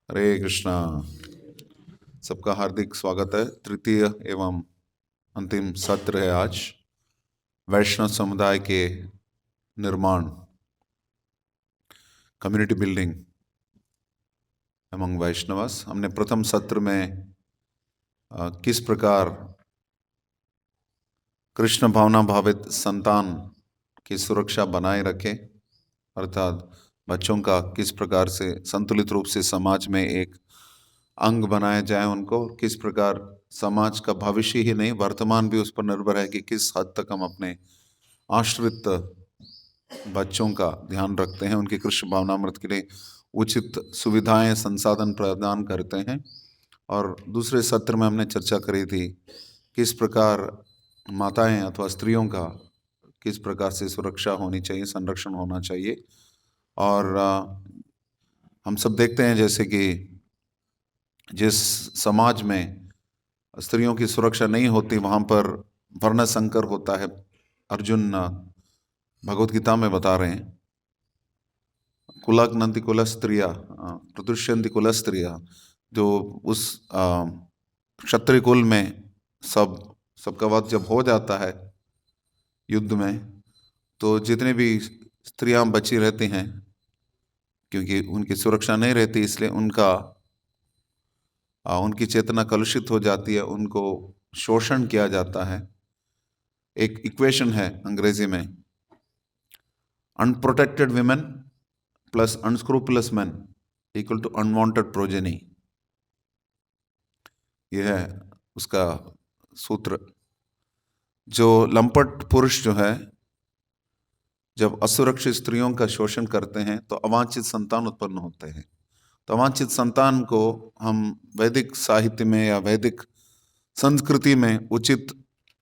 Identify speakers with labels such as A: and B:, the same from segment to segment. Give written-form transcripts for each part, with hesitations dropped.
A: हरे कृष्णा। सबका हार्दिक स्वागत है। तृतीय एवं अंतिम सत्र है आज। वैष्णव समुदाय के निर्माण, कम्युनिटी बिल्डिंग अमंग वैष्णवस। हमने प्रथम सत्र में किस प्रकार कृष्ण भावना भावित संतान की सुरक्षा बनाए रखें, अर्थात बच्चों का किस प्रकार से संतुलित रूप से समाज में एक अंग बनाया जाए, उनको किस प्रकार समाज का भविष्य ही नहीं वर्तमान भी उस पर निर्भर है कि किस हद तक हम अपने आश्रित बच्चों का ध्यान रखते हैं, उनके कृष्ण भावनामृत के लिए उचित सुविधाएं संसाधन प्रदान करते हैं। और दूसरे सत्र में हमने चर्चा करी थी किस प्रकार माताएं अथवा स्त्रियों का किस प्रकार से सुरक्षा होनी चाहिए, संरक्षण होना चाहिए। और हम सब देखते हैं जैसे कि जिस समाज में स्त्रियों की सुरक्षा नहीं होती वहां पर वर्ण संकर होता है। अर्जुन भगवत गीता में बता रहे हैं, कुलाग्नन्ति कुल स्त्रिया प्रदुष्यन्ति कुल स्त्रिया। जो उस क्षत्रिय कुल में सबका वध जब हो जाता है युद्ध में, तो जितने भी स्त्रियां बची रहती हैं, क्योंकि उनकी सुरक्षा नहीं रहती इसलिए उनकी चेतना कलुषित हो जाती है, उनको शोषण किया जाता है। एक इक्वेशन है अंग्रेजी में, unprotected women plus unscrupulous man equal to unwanted progeny. यह है उसका सूत्र। जो लंपट पुरुष जो है, जब असुरक्षित स्त्रियों का शोषण करते हैं तो अवांछित संतान उत्पन्न होते हैं। तो अवांछित संतान को हम वैदिक साहित्य में या वैदिक संस्कृति में उचित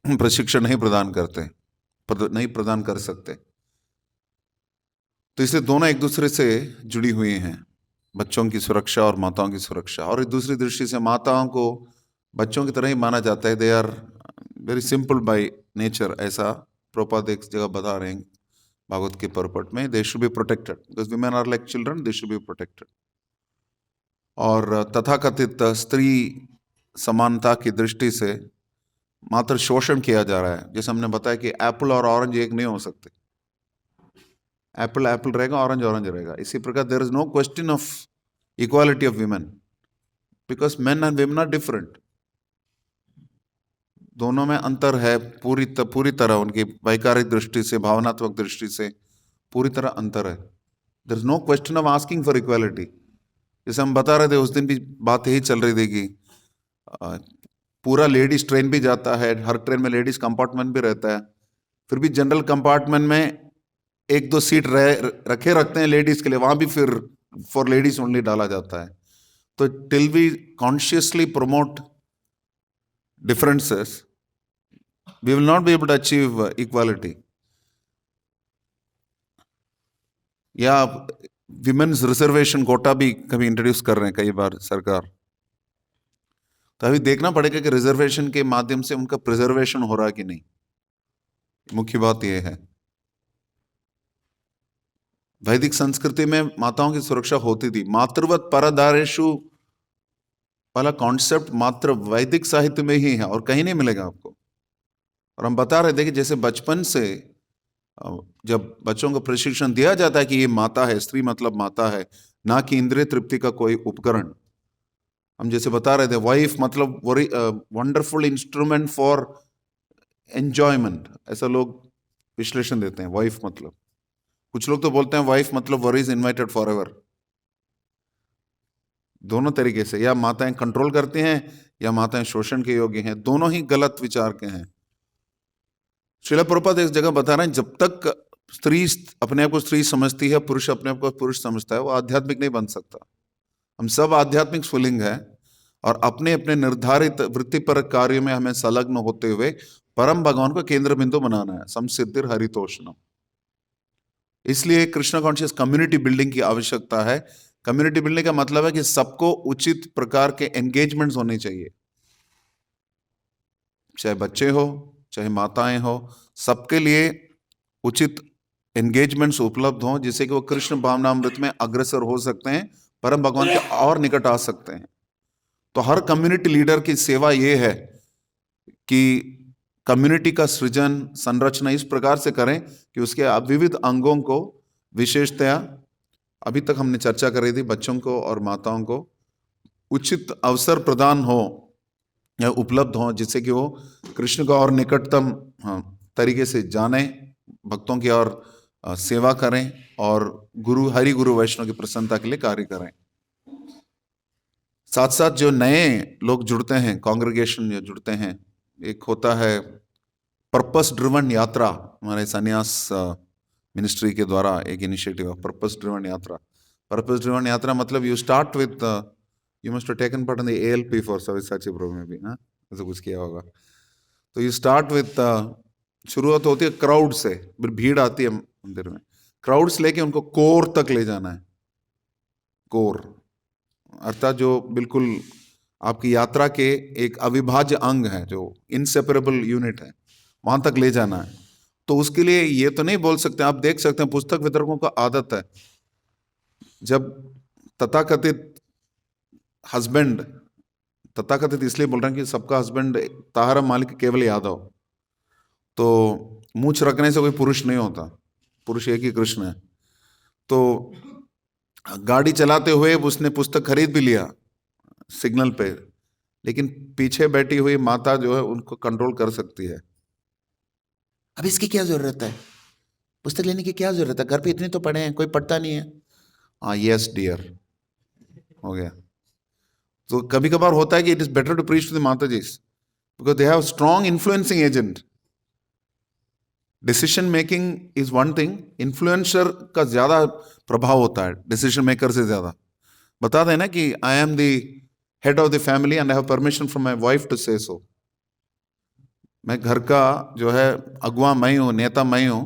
A: प्रशिक्षण नहीं प्रदान कर सकते। तो इसलिए दोनों एक दूसरे से जुड़ी हुई हैं, बच्चों की सुरक्षा और माताओं की सुरक्षा। और एक दूसरी दृष्टि से माताओं को बच्चों की तरह ही माना जाता है। They are very simple by nature, ऐसा प्रभुपाद एक जगह बता रहे हैं भागवत के परपट में। They should be protected because women are like children, they should be protected. और तथाकथित स्त्री समानता की दृष्टि से मात्र शोषण किया जा रहा है। जैसे हमने बताया कि एप्पल और ऑरेंज एक नहीं हो सकते, एप्पल एप्पल रहेगा, ऑरेंज ऑरेंज रहेगा। इसी प्रकार there is no question of equality of women because men and women are different. दोनों में अंतर है, पूरी तरह उनकी वैकारिक दृष्टि से, भावनात्मक दृष्टि से पूरी तरह अंतर है। There is no question of asking for equality. जैसे हम बता रहे थे उस दिन भी बात यही चल रही थी कि पूरा लेडीज ट्रेन भी जाता है, हर ट्रेन में लेडीज कंपार्टमेंट भी रहता है, फिर भी जनरल कंपार्टमेंट में एक दो सीट रखते हैं लेडीज के लिए, वहां भी फिर फॉर लेडीज ओनली डाला जाता है। तो till we consciously promote differences, we will not be able to achieve equality. या विमेन्स रिजर्वेशन कोटा भी कभी इंट्रोड्यूस कर रहे हैं कई बार सरकार। तो अभी देखना पड़ेगा कि रिजर्वेशन के माध्यम से उनका प्रिजर्वेशन हो रहा है कि नहीं। मुख्य बात यह है, वैदिक संस्कृति में माताओं की सुरक्षा होती थी। मातृवत परदारेषु वाला कॉन्सेप्ट मात्र वैदिक साहित्य में ही है और कहीं नहीं मिलेगा आपको। और हम बता रहे थे कि जैसे बचपन से जब बच्चों को प्रशिक्षण दिया जाता है कि ये माता है, स्त्री मतलब माता है, ना कि इंद्रिय तृप्ति का कोई उपकरण। हम जैसे बता रहे थे वाइफ मतलब वंडरफुल इंस्ट्रूमेंट फॉर एंजॉयमेंट, ऐसा लोग विश्लेषण देते हैं। वाइफ मतलब, कुछ लोग तो बोलते हैं वाइफ मतलब वरीज इनवाइटेड फॉर एवर। दोनों तरीके से, या माताएं कंट्रोल करती हैं या माताएं शोषण के योग्य हैं, दोनों ही गलत विचार के हैं। श्रील प्रभुपाद एक जगह बता रहे हैं, जब तक स्त्री अपने आप को स्त्री समझती है, पुरुष अपने आप को पुरुष समझता है, वो आध्यात्मिक नहीं बन सकता। हम सब आध्यात्मिक स्फुलिंग है और अपने अपने निर्धारित वृत्तिपरक कार्यों में हमें संलग्न होते हुए परम भगवान को केंद्र बिंदु बनाना है। समसिद्धिर हरितोषणम। इसलिए कृष्ण कॉन्शियस कम्युनिटी बिल्डिंग की आवश्यकता है। कम्युनिटी बिल्डिंग का मतलब है कि सबको उचित प्रकार के एंगेजमेंट्स होने चाहिए, चाहे बच्चे हो चाहे माताएं हो, सबके लिए उचित एंगेजमेंट्स उपलब्ध हों जिससे कि वो कृष्ण भावनामृत में अग्रसर हो सकते हैं, परम भगवान के और निकट आ सकते हैं। तो हर कम्युनिटी लीडर की सेवा ये है कि कम्युनिटी का सृजन, संरचना इस प्रकार से करें कि उसके विविध अंगों को, विशेषतया अभी तक हमने चर्चा कर रही थी, बच्चों को और माताओं को उचित अवसर प्रदान हो या उपलब्ध हो, जिससे कि वो कृष्ण को और निकटतम तरीके से जाने, भक्तों की और सेवा करें और हरि गुरु वैष्णव की प्रसन्नता के लिए कार्य करें। साथ साथ जो नए लोग जुड़ते हैं, कांग्रेगेशन जो जुड़ते हैं, एक होता है पर्पस ड्रिवन यात्रा, हमारे संन्यास मिनिस्ट्री के द्वारा एक इनिशिएटिव है पर्पस ड्रिवन यात्रा। पर्पस ड्रिवन यात्रा मतलब you start with, you must have taken part in the ALP for Savyasachi Prabhu में भी, ऐसा कुछ किया होगा। तो यू स्टार्ट विद, शुरुआत होती है क्राउड से, फिर भीड़ आती है मंदिर में, क्राउड से लेके उनको कोर तक ले जाना है। कोर अर्थात जो बिल्कुल आपकी यात्रा के एक अविभाज्य अंग है, जो इनसेपरेबल यूनिट है, वहां तक ले जाना है। तो उसके लिए ये तो नहीं बोल सकते, आप देख सकते हैं पुस्तक वितरकों का आदत है, जब तथाकथित हस्बैंड, तथाकथित इसलिए बोल रहे हैं कि सबका हस्बैंड ताहरा मालिक केवल यादव, तो मूछ रखने से कोई पुरुष नहीं होता, पुरुष एक ही कृष्ण है। तो गाड़ी चलाते हुए उसने पुस्तक खरीद भी लिया सिग्नल पे, लेकिन पीछे बैठी हुई माता जो है उनको कंट्रोल कर सकती है, अब इसकी क्या जरूरत है, पुस्तक लेने की क्या जरूरत है, घर पे इतने तो पढ़े हैं, कोई पढ़ता नहीं है। हाँ यस डियर, हो गया। तो कभी कभार होता है कि it is better to preach to the माता जी because they have strong influencing agent. Decision making is one thing, influencer का ज्यादा प्रभाव होता है डिसीजन मेकर से ज्यादा। बता देना कि I am the head of the family and I have permission from my wife to say so, मैं घर का जो है अगुवा मैं हूं, नेता मैं हूं,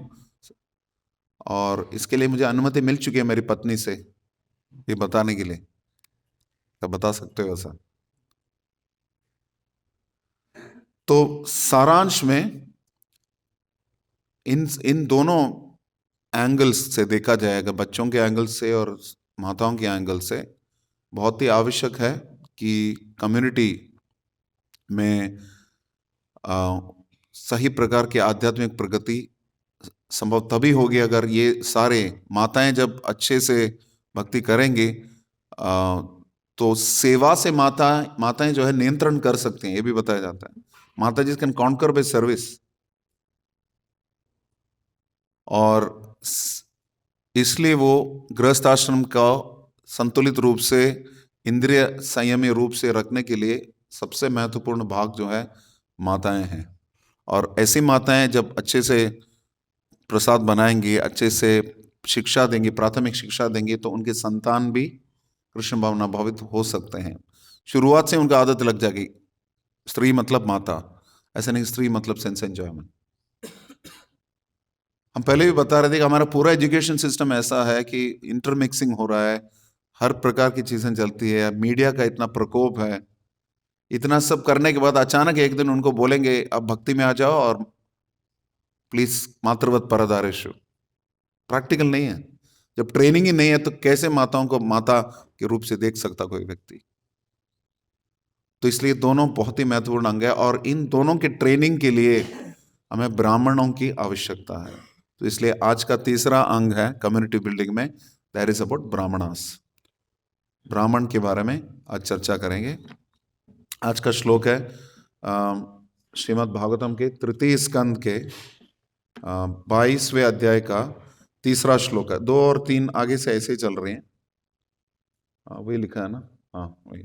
A: और इसके लिए मुझे अनुमति मिल चुकी है मेरी पत्नी से ये बताने के लिए। तो बता सकते हो ऐसा। तो सारांश में इन दोनों एंगल्स से देखा जाएगा, बच्चों के एंगल से और माताओं के एंगल से, बहुत ही आवश्यक है कि कम्युनिटी में सही प्रकार की आध्यात्मिक प्रगति संभव तभी होगी अगर ये सारे माताएं जब अच्छे से भक्ति करेंगे, तो सेवा से माताएं जो है नियंत्रण कर सकती हैं, ये भी बताया जाता है। माता जी कैन कॉन्कर बाय सर्विस, और इसलिए वो गृहस्थ आश्रम का संतुलित रूप से, इंद्रिय संयमी रूप से रखने के लिए सबसे महत्वपूर्ण भाग जो है माताएं हैं। और ऐसी माताएं जब अच्छे से प्रसाद बनाएंगी, अच्छे से शिक्षा देंगी, प्राथमिक शिक्षा देंगी, तो उनके संतान भी कृष्ण भावना भावित हो सकते हैं। शुरुआत से उनका आदत लग जाएगी, स्त्री मतलब माता, ऐसा नहीं स्त्री मतलब सेंस एंजॉयमेंट। हम पहले भी बता रहे थे कि हमारा पूरा एजुकेशन सिस्टम ऐसा है कि इंटरमिक्सिंग हो रहा है, हर प्रकार की चीजें चलती है, मीडिया का इतना प्रकोप है। इतना सब करने के बाद अचानक एक दिन उनको बोलेंगे अब भक्ति में आ जाओ और प्लीज मातृवत परदारेशु, प्रैक्टिकल नहीं है। जब ट्रेनिंग ही नहीं है तो कैसे माताओं को माता के रूप से देख सकता कोई व्यक्ति। तो इसलिए दोनों बहुत ही महत्वपूर्ण अंग है, और इन दोनों के ट्रेनिंग के लिए हमें ब्राह्मणों की आवश्यकता है। तो इसलिए आज का तीसरा अंग है कम्युनिटी बिल्डिंग में, दैट इज अबाउट ब्राह्मणास। ब्राह्मण के बारे में आज चर्चा करेंगे। आज का श्लोक है श्रीमद् भागवतम के तृतीय स्कंद के 22वें अध्याय का तीसरा श्लोक है। 2 और 3 आगे से ऐसे ही चल रहे हैं, वही लिखा है ना, हाँ वही।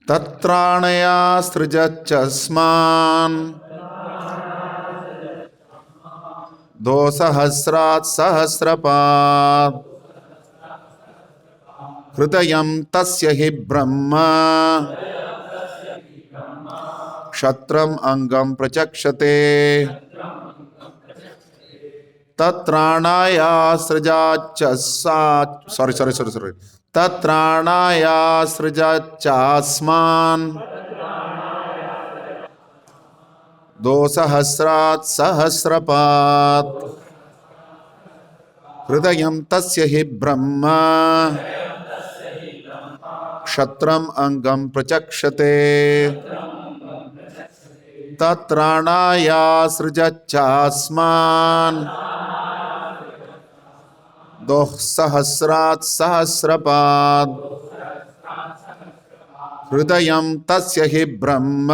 A: तत्राणया सृजच्चस्मान् 2 सहस्रात् सहस्रपात् हृदयं तस्य हि ब्रह्म क्षत्रम् अंगं प्रचक्षते तत्राणाया सृजाच्च सॉरी तत्राणाया सृजाच्चास्मान् 2 सहस्रात् सहस्रपात् हृदयं तस्य हि ब्रह्म क्षत्रम् अंगं प्रचक्षते तत्राणायासृजच्चास्मान् 2 सहस्रात् सहस्रपात् हृदयं तस्य हि ब्रह्म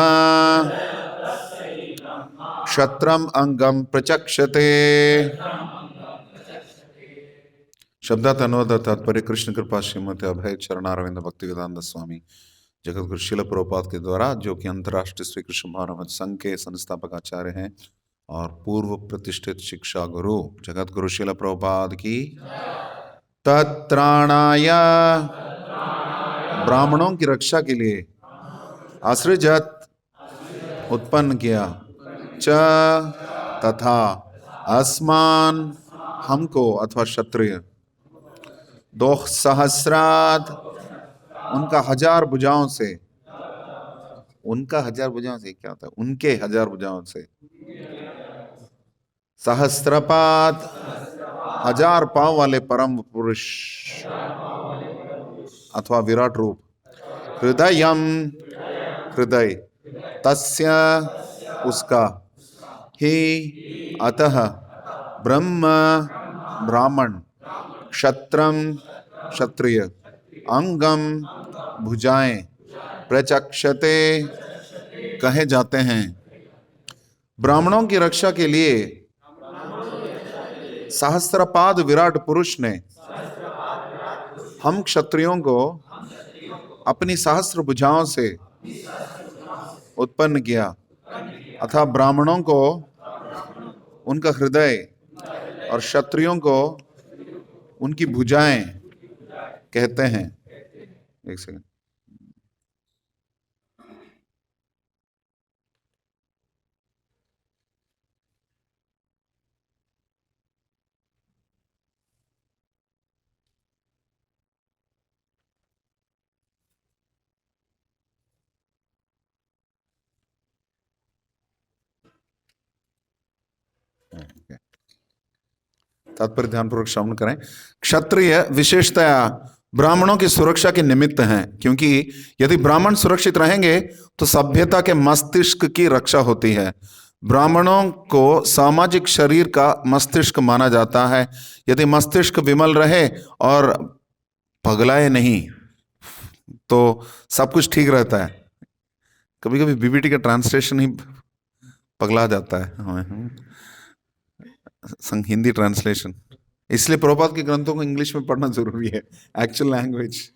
A: क्षत्रम् अंगम प्रचक्षते। शब्दार्थ अनुवाद तात्पर्य कृष्ण कृपा श्रीमती अभय चरणारविंद भक्तिवेदांत स्वामी जगत गुरु शिल प्रभुपाद के द्वारा, जो कि अंतर्राष्ट्रीय श्री कृष्ण भावनामृत संघ के संस्थापक आचार्य हैं और पूर्व प्रतिष्ठित शिक्षा गुरु जगत गुरु शिल प्रभुपाद की। तत्राणाय ब्राह्मणों की रक्षा के लिए, असृजत उत्पन्न किया, च तथा, अस्मान हमको अथवा क्षत्रिय, 2 सहस्रात् उनका 1000 भुजाओं से, उनका 1000 भुजाओं से क्या होता है, उनके 1000 भुजाओं से, सहस्रपात 1000 पांव वाले परम पुरुष अथवा विराट रूप, हृदयम हृदय, तस्य उसका, ही अतः, ब्रह्म ब्राह्मण, क्षत्रम क्षत्रिय, अंगम भुजाएं, प्रचक्षते कहे जाते हैं। ब्राह्मणों की रक्षा के लिए सहस्त्रपाद विराट पुरुष ने हम क्षत्रियों को अपनी सहस्त्र भुजाओं से उत्पन्न किया, अथवा ब्राह्मणों को उनका हृदय और क्षत्रियों को उनकी भुजाएं कहते हैं। एक सेकंड, तात्पर्य ध्यानपूर्वक श्रवण करें। क्षत्रिय विशेषतया ब्राह्मणों की सुरक्षा के निमित्त हैं, क्योंकि यदि ब्राह्मण सुरक्षित रहेंगे तो सभ्यता के मस्तिष्क की रक्षा होती है। ब्राह्मणों को सामाजिक शरीर का मस्तिष्क माना जाता है। यदि मस्तिष्क विमल रहे और पगलाए नहीं तो सब कुछ ठीक रहता है। कभी कभी बीबीटी का ट्रांसलेशन ही पगला जाता है, हिंदी ट्रांसलेशन। इसलिए प्रभुपाद के ग्रंथों को इंग्लिश में पढ़ना जरूरी है, एक्चुअल लैंग्वेज।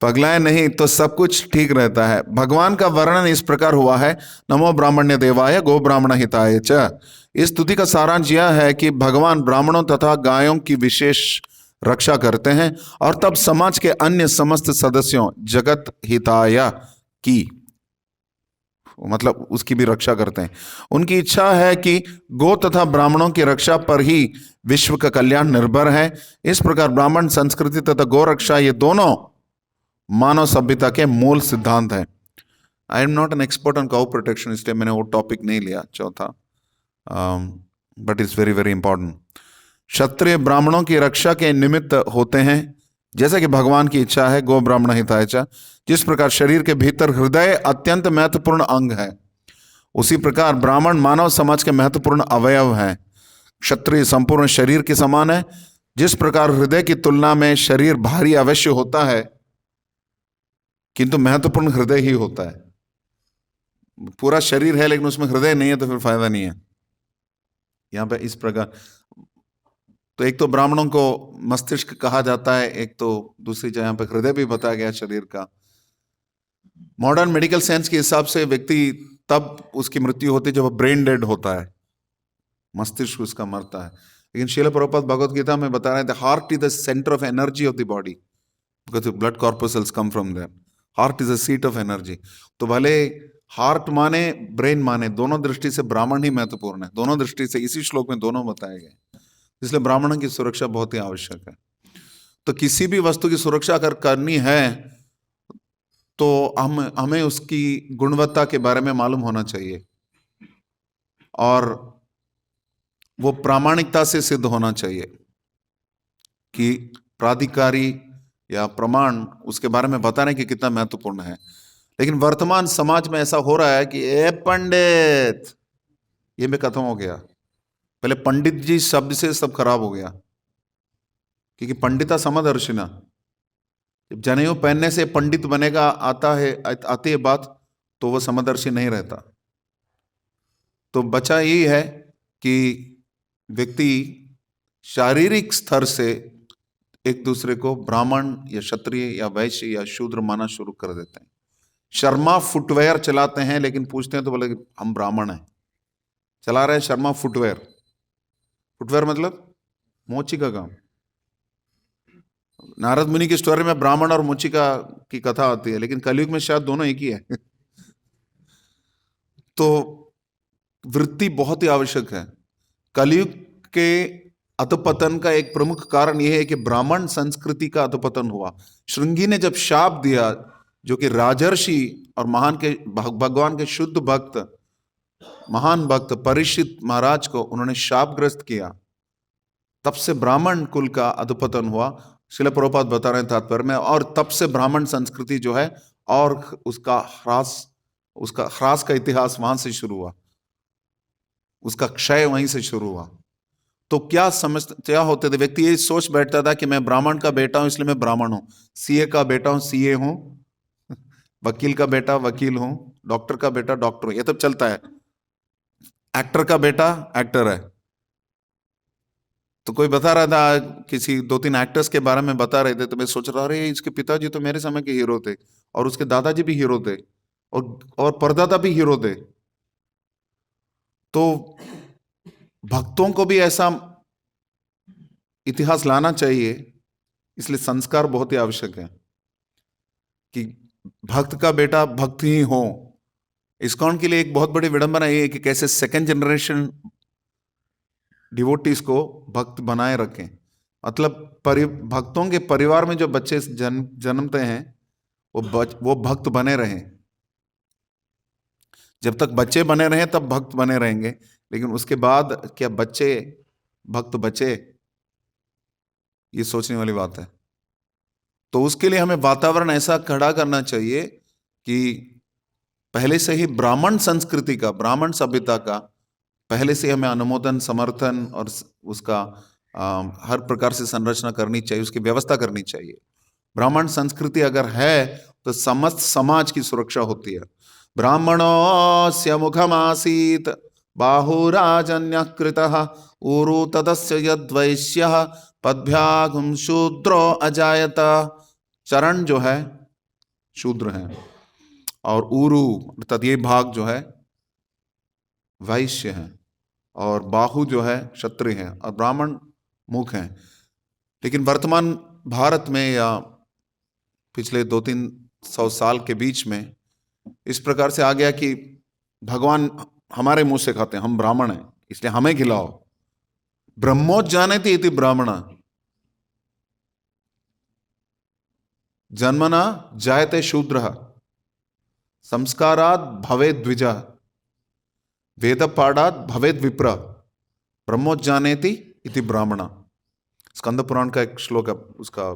A: पगलाए नहीं तो सब कुछ ठीक रहता है। भगवान का वर्णन इस प्रकार हुआ है, नमो ब्राह्मण्य देवाय गो ब्राह्मण हिताय च। इस स्तुति का सारांश यह है कि भगवान ब्राह्मणों तथा गायों की विशेष रक्षा करते हैं और तब समाज के अन्य समस्त सदस्यों जगत हिताय की, मतलब उसकी भी रक्षा करते हैं। उनकी इच्छा है कि गो तथा ब्राह्मणों की रक्षा पर ही विश्व का कल्याण निर्भर है। इस प्रकार ब्राह्मण संस्कृति तथा गो रक्षा, ये दोनों मानव सभ्यता के मूल सिद्धांत हैं। I am not an expert on cow protection, इसलिए मैंने वो टॉपिक नहीं लिया चौथा, but it's very very important. क्षत्रिय ब्राह्मणों की रक्षा के निमित्त होते हैं, जैसा कि भगवान की इच्छा है, गो ब्राह्मण हिताय च। जिस प्रकार शरीर के भीतर हृदय अत्यंत महत्वपूर्ण अंग है, उसी प्रकार ब्राह्मण मानव समाज के महत्वपूर्ण अवयव हैं। क्षत्रिय संपूर्ण शरीर के समान है। जिस प्रकार हृदय की तुलना में शरीर भारी अवश्य होता है, किंतु महत्वपूर्ण हृदय ही होता है। पूरा शरीर है लेकिन उसमें हृदय नहीं है तो फिर फायदा नहीं है। यहां पे इस प्रकार, तो एक तो ब्राह्मणों को मस्तिष्क कहा जाता है, एक तो दूसरी जगह पे हृदय भी बताया गया शरीर का। मॉडर्न मेडिकल साइंस के हिसाब से व्यक्ति तब उसकी मृत्यु होती है जब ब्रेन डेड होता है, मस्तिष्क उसका मरता है। लेकिन श्रील प्रभुपाद भगवत गीता में बता रहे थे, heart is the center of energy of the body, because blood corpuscles come from there. Heart is the seat of energy. तो भले हार्ट माने ब्रेन माने, दोनों दृष्टि से ब्राह्मण ही महत्वपूर्ण है। दोनों दृष्टि से इसी श्लोक में दोनों बताए गए, इसलिए ब्राह्मणों की सुरक्षा बहुत ही आवश्यक है। तो किसी भी वस्तु की सुरक्षा अगर करनी है तो हमें उसकी गुणवत्ता के बारे में मालूम होना चाहिए। और वो प्रामाणिकता से सिद्ध होना चाहिए कि प्राधिकारी या प्रमाण उसके बारे में बताने की कितना महत्वपूर्ण है। लेकिन वर्तमान समाज में ऐसा हो रहा है कि ए पंडित, ये भी खत्म हो गया। पहले पंडित जी शब्द से सब खराब हो गया, क्योंकि पंडिता समदर्शिना, जब जनेऊ पहनने से पंडित बनेगा आती है बात, तो वो समदर्शी नहीं रहता। तो बचा यही है कि व्यक्ति शारीरिक स्तर से एक दूसरे को ब्राह्मण या क्षत्रिय या वैश्य या शूद्र माना शुरू कर देते हैं। शर्मा फुटवेयर चलाते हैं, लेकिन पूछते हैं तो बोले हम ब्राह्मण हैं। चला रहे हैं शर्मा फुटवेयर। फुटवेयर मतलब मोची का काम। नारद मुनि की स्टोरी में ब्राह्मण और मोची का की कथा आती है, लेकिन कलयुग में शायद दोनों एक ही है। तो वृत्ति बहुत ही आवश्यक है। कलयुग के अधपतन का एक प्रमुख कारण यह है कि ब्राह्मण संस्कृति का अधपतन हुआ। श्रृंगी ने जब शाप दिया, जो कि राजर्षि और महान के भगवान के शुद्ध भक्त, महान भक्त परीक्षित महाराज को उन्होंने शापग्रस्त किया, तब से ब्राह्मण कुल का अधपतन हुआ। श्रील प्रभुपाद बता रहे हैं तात्पर्य में। और तब से ब्राह्मण संस्कृति जो है और उसका ह्रास का इतिहास वहां से शुरू हुआ, उसका क्षय वहीं से शुरू हुआ। तो क्या होते थे, व्यक्ति ये सोच बैठता था कि मैं ब्राह्मण का बेटा हूं इसलिए मैं ब्राह्मण हूं, सीए का बेटा हूं सीए हूं, वकील का बेटा वकील हूं, डॉक्टर का बेटा डॉक्टर हूं, ये तो चलता है। एक्टर का बेटा एक्टर है। तो कोई बता रहा था, किसी 2-3 एक्टर्स के बारे में बता रहे थे, तो मैं सोच रहा, अरे इसके पिताजी तो मेरे समय के हीरो थे, और उसके दादाजी भी हीरो थे, और परदादा भी हीरो थे। तो भक्तों को भी ऐसा इतिहास लाना चाहिए। इसलिए संस्कार बहुत ही आवश्यक है कि भक्त का बेटा भक्त ही हो। इस्कॉन के लिए एक बहुत बड़ी विडंबना ये है कि कैसे सेकंड जनरेशन डिवोटीज को भक्त बनाए रखें। मतलब भक्तों के परिवार में जो बच्चे जन्मते हैं वो भक्त बने रहें। जब तक बच्चे बने रहें तब भक्त बने रहेंगे, लेकिन उसके बाद क्या बच्चे भक्त बचे, ये सोचने वाली बात है। तो उसके लिए हमें वातावरण ऐसा खड़ा करना चाहिए कि पहले से ही ब्राह्मण संस्कृति का, ब्राह्मण सभ्यता का पहले से हमें अनुमोदन, समर्थन और उसका हर प्रकार से संरचना करनी चाहिए, उसकी व्यवस्था करनी चाहिए। ब्राह्मण संस्कृति अगर है तो समस्त समाज की सुरक्षा होती है। ब्राह्मणोस्य मुखमासीत बाहुराजन्यकृतः ऊरु तदस्य यद्वैश्यः पद्भ्यागुं शूद्रो अजायत। चरण जो है शूद्र है, और ऊरु अर्थात ये भाग जो है वैश्य है, और बाहु जो है क्षत्रिय है, और ब्राह्मण मुख है। लेकिन वर्तमान भारत में या पिछले 200-300 साल के बीच में इस प्रकार से आ गया कि भगवान हमारे मुंह से खाते हैं, हम ब्राह्मण हैं इसलिए हमें खिलाओ। ब्रह्मोज्जानेति इति ब्राह्मण जन्मना जायते शूद्रः संस्कारात् भवेद् द्विजः वेद पाठात् भवेद् विप्र ब्रह्मोज्जानेति इति ब्राह्मण। स्कंद पुराण का एक श्लोक है, उसका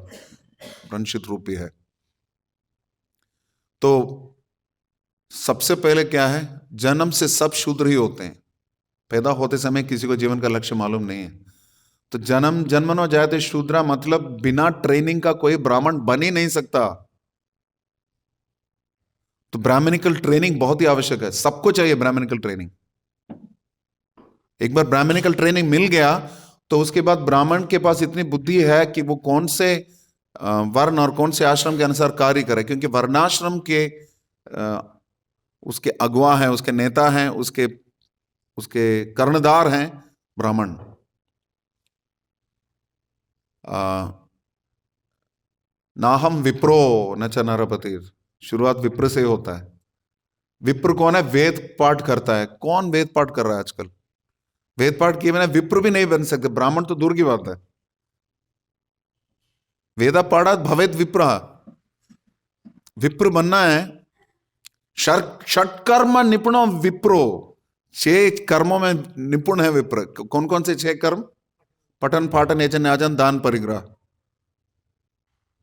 A: रंशित रूप भी है। तो सबसे पहले क्या है, जन्म से सब शूद्र ही होते हैं। पैदा होते समय किसी को जीवन का लक्ष्य मालूम नहीं है। तो जन्मनो जायते शूद्रा मतलब बिना ट्रेनिंग का कोई ब्राह्मण बन ही नहीं सकता। तो ब्राह्मणिकल ट्रेनिंग बहुत ही आवश्यक है, सबको चाहिए ब्राह्मणिकल ट्रेनिंग। एक बार ब्राह्मणिकल ट्रेनिंग मिल गया तो उसके बाद ब्राह्मण के पास इतनी बुद्धि है कि वो कौन से वर्ण और कौन से आश्रम के अनुसार कार्य करे, क्योंकि वर्णाश्रम के उसके अगुआ हैं, उसके नेता हैं, उसके कर्णधार हैं ब्राह्मण। नाहम विप्रो न च नरपतिर, शुरुआत विप्र से होता है। विप्र कौन है? वेद पाठ करता है। कौन वेद पाठ कर रहा है आजकल? वेद पाठ किए बिना विप्र भी नहीं बन सकते, ब्राह्मण तो दूर की बात है। वेदा पाठात् भवेद् विप्र, विप्र बनना है। षट्कर्म निपुणो विप्रो, 6 कर्मों में निपुण है विप्र। कौन कौन से 6 कर्म? पठन पाठन यजन याजन दान परिग्रह।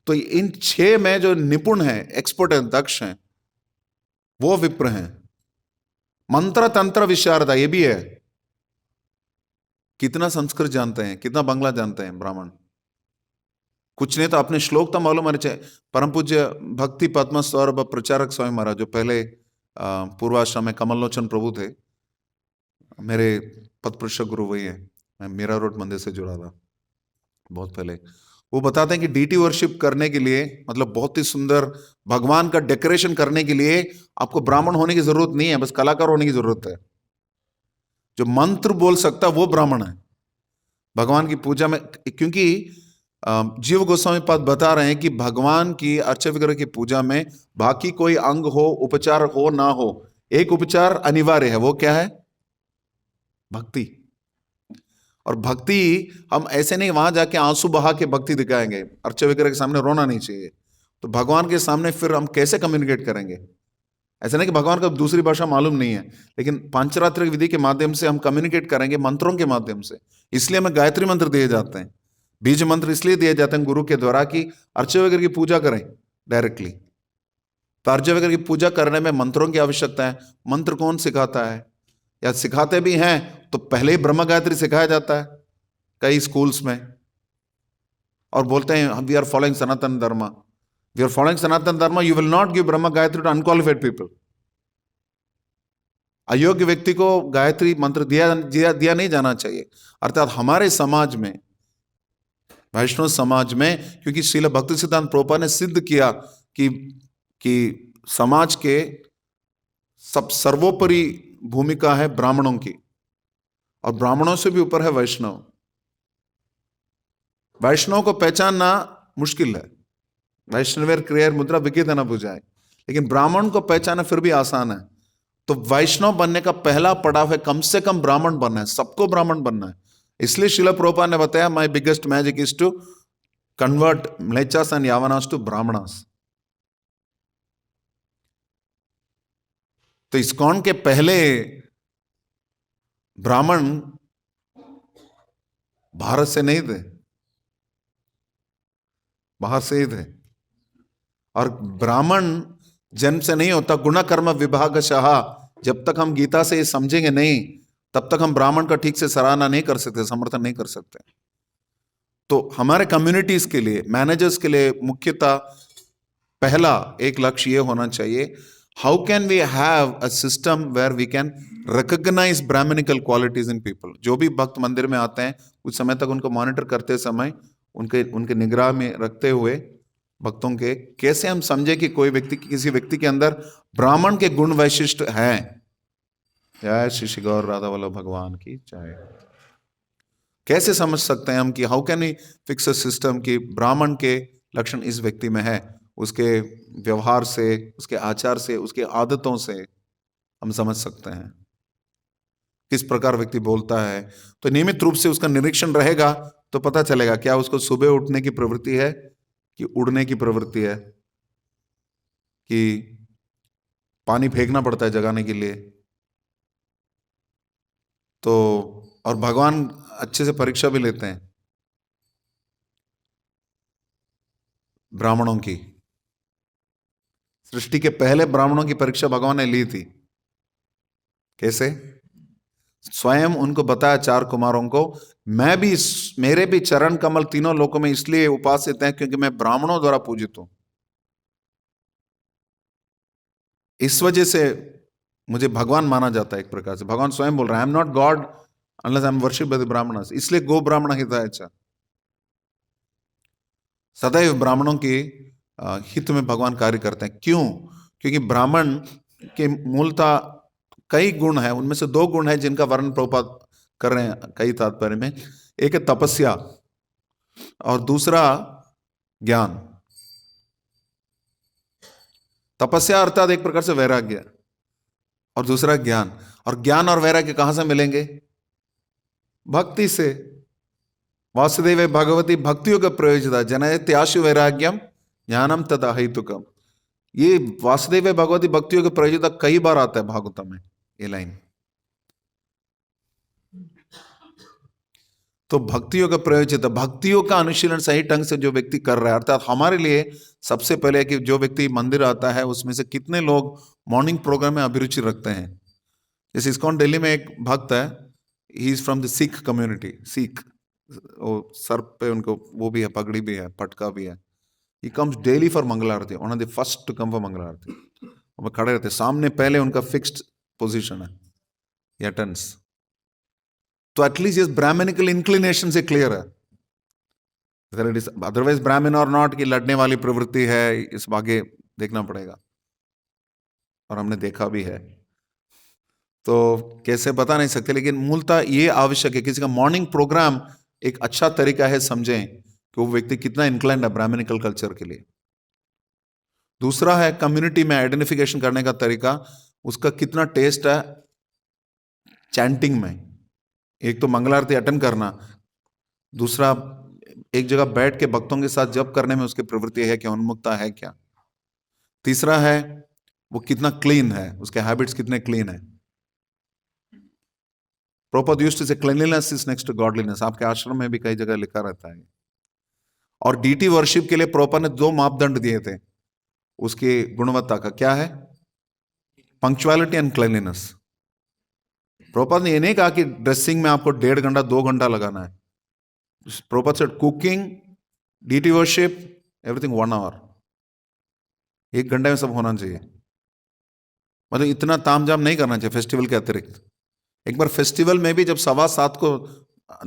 A: तो इन 6 में जो निपुण है, एक्सपर्ट है, दक्ष है, वो विप्र हैं। मंत्र तंत्र विशारदा ये भी है। कितना संस्कृत जानते हैं, कितना बांग्ला जानते हैं ब्राह्मण? कुछ नहीं तो अपने श्लोक तो मालूम होने चाहिए। परम पूज्य भक्ति पद्म सौरभ प्रचारक स्वामी महाराज जो पहले पूर्वाश्रम में कमललोचन प्रभु थे, मेरे पद गुरु वही है। मैं मीरा रोड मंदिर से जुड़ा था बहुत पहले। वो बताते हैं कि डीटी वर्शिप करने के लिए, मतलब बहुत ही सुंदर भगवान का डेकोरेशन करने के लिए आपको ब्राह्मण होने की जरूरत नहीं है, बस कलाकार होने की जरूरत है। जो मंत्र बोल सकता है वो ब्राह्मण है भगवान की पूजा में। क्योंकि जीव गोस्वामी पद बता रहे हैं कि भगवान की अर्चा विग्रह की पूजा में बाकी कोई अंग हो, उपचार हो ना हो, एक उपचार अनिवार्य है। वो क्या है? भक्ति। और भक्ति हम ऐसे नहीं वहां जाके आंसू बहा के भक्ति दिखाएंगे, अर्चा विग्रह के सामने रोना नहीं चाहिए। तो भगवान के सामने फिर हम कैसे कम्युनिकेट करेंगे? ऐसा नहीं कि भगवान का दूसरी भाषा मालूम नहीं है, लेकिन पांचरात्र विधि के माध्यम से हम कम्युनिकेट करेंगे, मंत्रों के माध्यम से। इसलिए हमें गायत्री मंत्र दिए जाते हैं, बीज मंत्र इसलिए दिए जाते हैं गुरु के द्वारा कि अर्चा विग्रह की पूजा करें डायरेक्टली। तो अर्चा विग्रह की पूजा करने में मंत्रों की आवश्यकता है। मंत्र कौन सिखाता है, या सिखाते भी हैं तो पहले ही ब्रह्म गायत्री सिखाया जाता है कई स्कूल्स में, और बोलते हैं वी आर फॉलोइंग सनातन धर्म। वी आर फॉलोइंग सनातन धर्म, you will not give Brahma Gayatri to unqualified people. अयोग्य व्यक्ति को गायत्री मंत्र दिया नहीं जाना चाहिए। अर्थात हमारे समाज में, वैष्णव समाज में, क्योंकि श्रील भक्ति सिद्धांत प्रभुपाद ने सिद्ध किया कि समाज के सब सर्वोपरि भूमिका है ब्राह्मणों की, और ब्राह्मणों से भी ऊपर है वैष्णव। वैष्णव को पहचानना मुश्किल है, वैष्णवेर क्रिया मुद्रा विकित न बुझाए, लेकिन ब्राह्मण को पहचानना फिर भी आसान है। तो वैष्णव बनने का पहला पड़ाव है कम से कम ब्राह्मण बनना है, सबको ब्राह्मण बनना है। इसलिए श्रील प्रभुपाद ने बताया my biggest magic is to convert म्लेच्छास एंड यावनास टू ब्राह्मणास। तो इस्कॉन के पहले ब्राह्मण भारत से नहीं थे, बाहर से ही थे। और ब्राह्मण जन्म से नहीं होता, गुण कर्म विभागशः। जब तक हम गीता से ये समझेंगे नहीं, तब तक हम ब्राह्मण का ठीक से सराहना नहीं कर सकते, समर्थन नहीं कर सकते। तो हमारे कम्युनिटीज के लिए, मैनेजर्स के लिए मुख्यतः पहला एक लक्ष्य ये होना चाहिए, how can we have a system where we can recognise brahminical qualities in people. जो भी भक्त मंदिर में आते हैं कुछ समय तक उनको मॉनिटर करते समय, उनके निगराह में रखते हुए भक्तों के, कैसे हम समझे कि कोई व्यक्ति, किसी व्यक्ति के अंदर ब्राह्मण के गुण वैशिष्ट हैं। जय श्री श्री गौर राधा वल्लभ भगवान की जय। कैसे समझ सकते हैं हम कि how can we fix a system कि ब्राह्मण के लक्षण इस व्यक्ति में है? उसके व्यवहार से, उसके आचार से, उसके आदतों से हम समझ सकते हैं किस प्रकार व्यक्ति बोलता है। तो नियमित रूप से उसका निरीक्षण रहेगा तो पता चलेगा क्या उसको सुबह उठने की प्रवृत्ति है कि उड़ने की प्रवृत्ति है, कि पानी फेंकना पड़ता है जगाने के लिए। तो और भगवान अच्छे से परीक्षा भी लेते हैं ब्राह्मणों की। सृष्टि के पहले ब्राह्मणों की परीक्षा भगवान ने ली थी। कैसे? स्वयं उनको बताया 4 कुमारों को, मैं भी, मेरे भी चरण कमल तीनों लोकों में इसलिए उपासित हैं क्योंकि मैं ब्राह्मणों द्वारा पूजित हूं। इस वजह से मुझे भगवान माना जाता है एक प्रकार से। भगवान स्वयं बोल रहा है I am not God unless I am worship by the Brahmanas. इसलिए गो ब्राह्मण हिताय च। सदैव ब्राह्मणों के हित में भगवान कार्य करते हैं। क्यों? क्योंकि ब्राह्मण के मूलतः कई गुण हैं, उनमें से 2 गुण हैं जिनका वर्णन प्रभुपाद कर रहे हैं कई तात्पर्य में। एक है तपस्या और दूसरा ज्ञान। तपस्या अर्थात एक प्रकार से वैराग्य, और दूसरा ज्ञान। और ज्ञान और वैराग्य कहां से मिलेंगे? भक्ति से। वासुदेव भगवती भक्तियोग प्रयोजिता जनयत्याशु वैराग्यम ज्ञानम तदा हेतुकम। ये वासुदेव भगवती भक्तियोग प्रयोजिता कई बार आता है भागवतम में ये लाइन। तो भक्तियों का प्रयोजित, भक्तियों का अनुशीलन सही ढंग से जो व्यक्ति कर रहा है, अर्थात हमारे लिए सबसे पहले कि जो व्यक्ति मंदिर आता है उसमें से कितने लोग मॉर्निंग प्रोग्राम में अभिरुचि रखते हैं। जैसे इस्कॉन दिल्ली में एक भक्त है, ही is from the Sikh community, Sikh, वो सर पे उनको वो भी है, पगड़ी भी है, पटका भी है। He comes daily for mangal aarti, one of the first to come for mangal aarti. वो खड़े रहते सामने, पहले उनका फिक्स्ड पोजीशन है, ही अटेंड्स। तो एटलीस्ट इस ब्राह्मणिकल इंक्लिनेशन से क्लियर है, अदरवाइज ब्राह्मण और नॉट की लड़ने वाली प्रवृत्ति है, इस आगे देखना पड़ेगा, और हमने देखा भी है। तो कैसे बता नहीं सकते, लेकिन मूलतः ये आवश्यक है, किसी का मॉर्निंग प्रोग्राम एक अच्छा तरीका है समझें कि वो व्यक्ति कितना इंक्लाइंड है ब्राह्मणिकल कल्चर के लिए। दूसरा है कम्युनिटी में आइडेंटिफिकेशन करने का तरीका, उसका कितना टेस्ट है चैंटिंग में। एक तो मंगल आरती अटेंड करना, दूसरा एक जगह बैठ के भक्तों के साथ जप करने में उसकी प्रवृत्ति है क्या, उन्मुखता है क्या। तीसरा है वो कितना क्लीन है, उसके हैबिट्स कितने क्लीन है। Prabhupada used to say cleanliness is next to godliness, आपके आश्रम में भी कई जगह लिखा रहता है। और डीटी वर्शिप के लिए प्रभुपाद ने 2 मापदंड दिए थे उसकी गुणवत्ता का, क्या है, पंक्चुअलिटी एंड क्लीनलीनेस। प्रभुपाद ने ये नहीं कहा कि ड्रेसिंग में आपको 1.5 घंटा 2 घंटा लगाना है। Prabhupada said cooking, deity worship, everything 1 hour, 1 घंटे में सब होना चाहिए। मतलब इतना तामझाम नहीं करना चाहिए फेस्टिवल के अतिरिक्त। एक बार फेस्टिवल में भी जब 7:15 को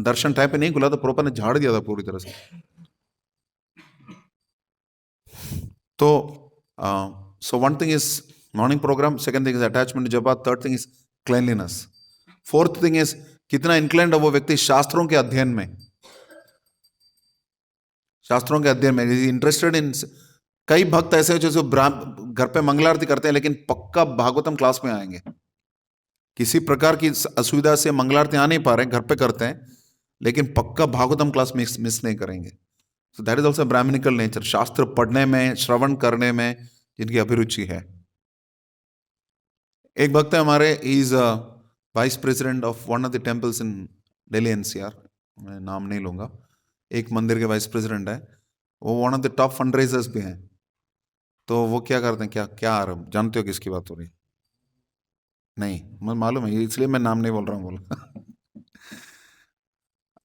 A: दर्शन टाइम पे नहीं खुला तो प्रभुपाद ने झाड़ दिया था पूरी तरह से। तो so one thing is morning program, second thing is attachment to japa, third thing is cleanliness, fourth thing is कितना इंक्लाइंड है वो व्यक्ति शास्त्रों के अध्ययन में, शास्त्रों के अध्ययन में इंटरेस्टेड इन। कई भक्त ऐसे जो घर पे मंगल आरती करते हैं लेकिन पक्का भागवतम क्लास में आएंगे, किसी प्रकार की असुविधा से मंगल आरती आ नहीं पा रहे, घर पे करते हैं लेकिन पक्का भागवतम क्लास मिस नहीं करेंगे। So that is also brahminical nature, शास्त्र पढ़ने में, श्रवण करने में जिनकी अभिरुचि है। एक भक्त है हमारे, is vice president of one of the temples in Delhi NCR, मैं नाम नहीं लूंगा, एक मंदिर के वाइस प्रेसिडेंट है, वो one of the top fund raisers भी हैं। तो वो क्या करते हैं, क्या क्या आ रहा, जानते हो किसकी बात हो रही? नहीं, मैं मालूम है, इसलिए मैं नाम नहीं बोल रहा हूँ, बोला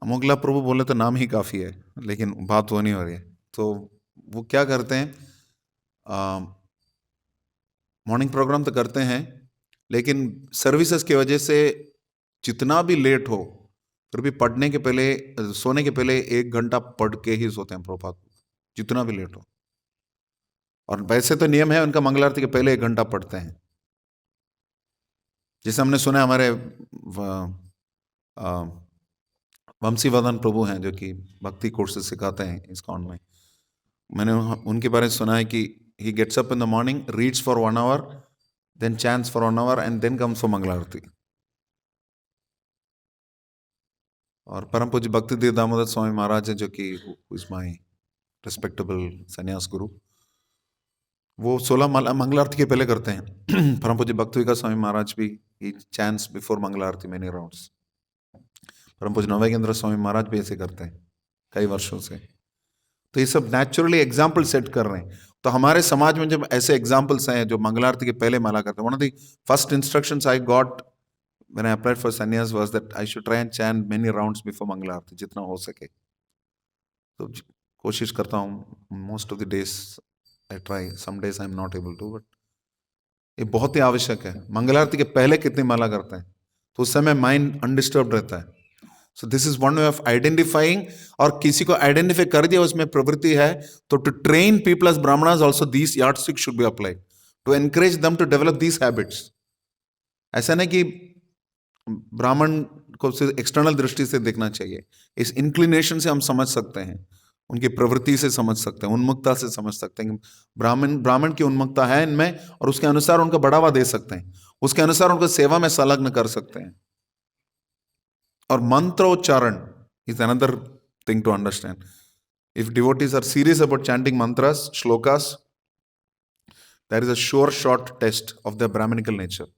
A: अमोगला प्रभु बोले तो नाम ही काफी है, लेकिन बात वो नहीं हो रही है। तो वो क्या करते हैं, मॉर्निंग प्रोग्राम तो करते हैं लेकिन सर्विसेज की वजह से जितना भी लेट हो फिर भी पढ़ने के पहले, सोने के पहले 1 घंटा पढ़ के ही सोते हैं प्रभुपाद, जितना भी लेट हो। और वैसे तो नियम है उनका, मंगल आरती के पहले 1 घंटा पढ़ते हैं। जैसे हमने सुना हमारे वंशीवर्धन प्रभु हैं जो कि भक्ति कोर्सेज सिखाते हैं इस्कॉन में, मैंने उनके बारे में सुना है कि he gets up in the morning, reads for 1 hour, then chants for 1 hour and then comes for मंगल आरती। और परम पूज्य भक्ति देव दामोदर स्वामी महाराज है जो कि इज माय रिस्पेक्टेबल सन्यास गुरु, वो 16 मंगल आरती के पहले करते हैं। परम पूज्य भक्ति विकास स्वामी महाराज भी he chants before Mangal Aarti many rounds। परम पूज्य नवोगेंद्र स्वामी महाराज भी ऐसे करते हैं कई वर्षों से। तो ये सब नेचुरली एग्जाम्पल सेट कर रहे हैं। तो हमारे समाज में जब ऐसे एग्जाम्पल्स हैं जो मंगल आरती के पहले माला करते हैं, one of the first instructions I got when I applied for sannyasa was that I should try and chant many rounds before mangal aarti, जितना हो सके। तो कोशिश करता हूँ, most of the days I try, some days I am not able to, but ये बहुत ही आवश्यक है। मंगल आरती के पहले कितनी माला करते हैं तो उस समय माइंड अनडिस्टर्ब रहता है। So this is one way of identifying, और किसी को आइडेंटिफाई कर दिया उसमें प्रवृत्ति है तो to train people as brahmanas also this yardstick should be applied to encourage them to develop these habits. ऐसा नहीं कि ब्राह्मण को सिर्फ एक्सटर्नल दृष्टि से देखना चाहिए, इस इंक्लिनेशन से हम समझ सकते हैं, उनकी प्रवृत्ति से समझ सकते हैं, उन्मुखता से समझ सकते हैं कि ब्राह्मण की उन्मुखता है इनमें, और उसके अनुसार उनका बढ़ावा दे सकते हैं, उसके अनुसार उनको सेवा में संलग्न कर सकते हैं। और मंत्रोच्चारण is another thing to understand. If devotees are serious about chanting mantras, shlokas, there is a sure shot test of their brahminical nature.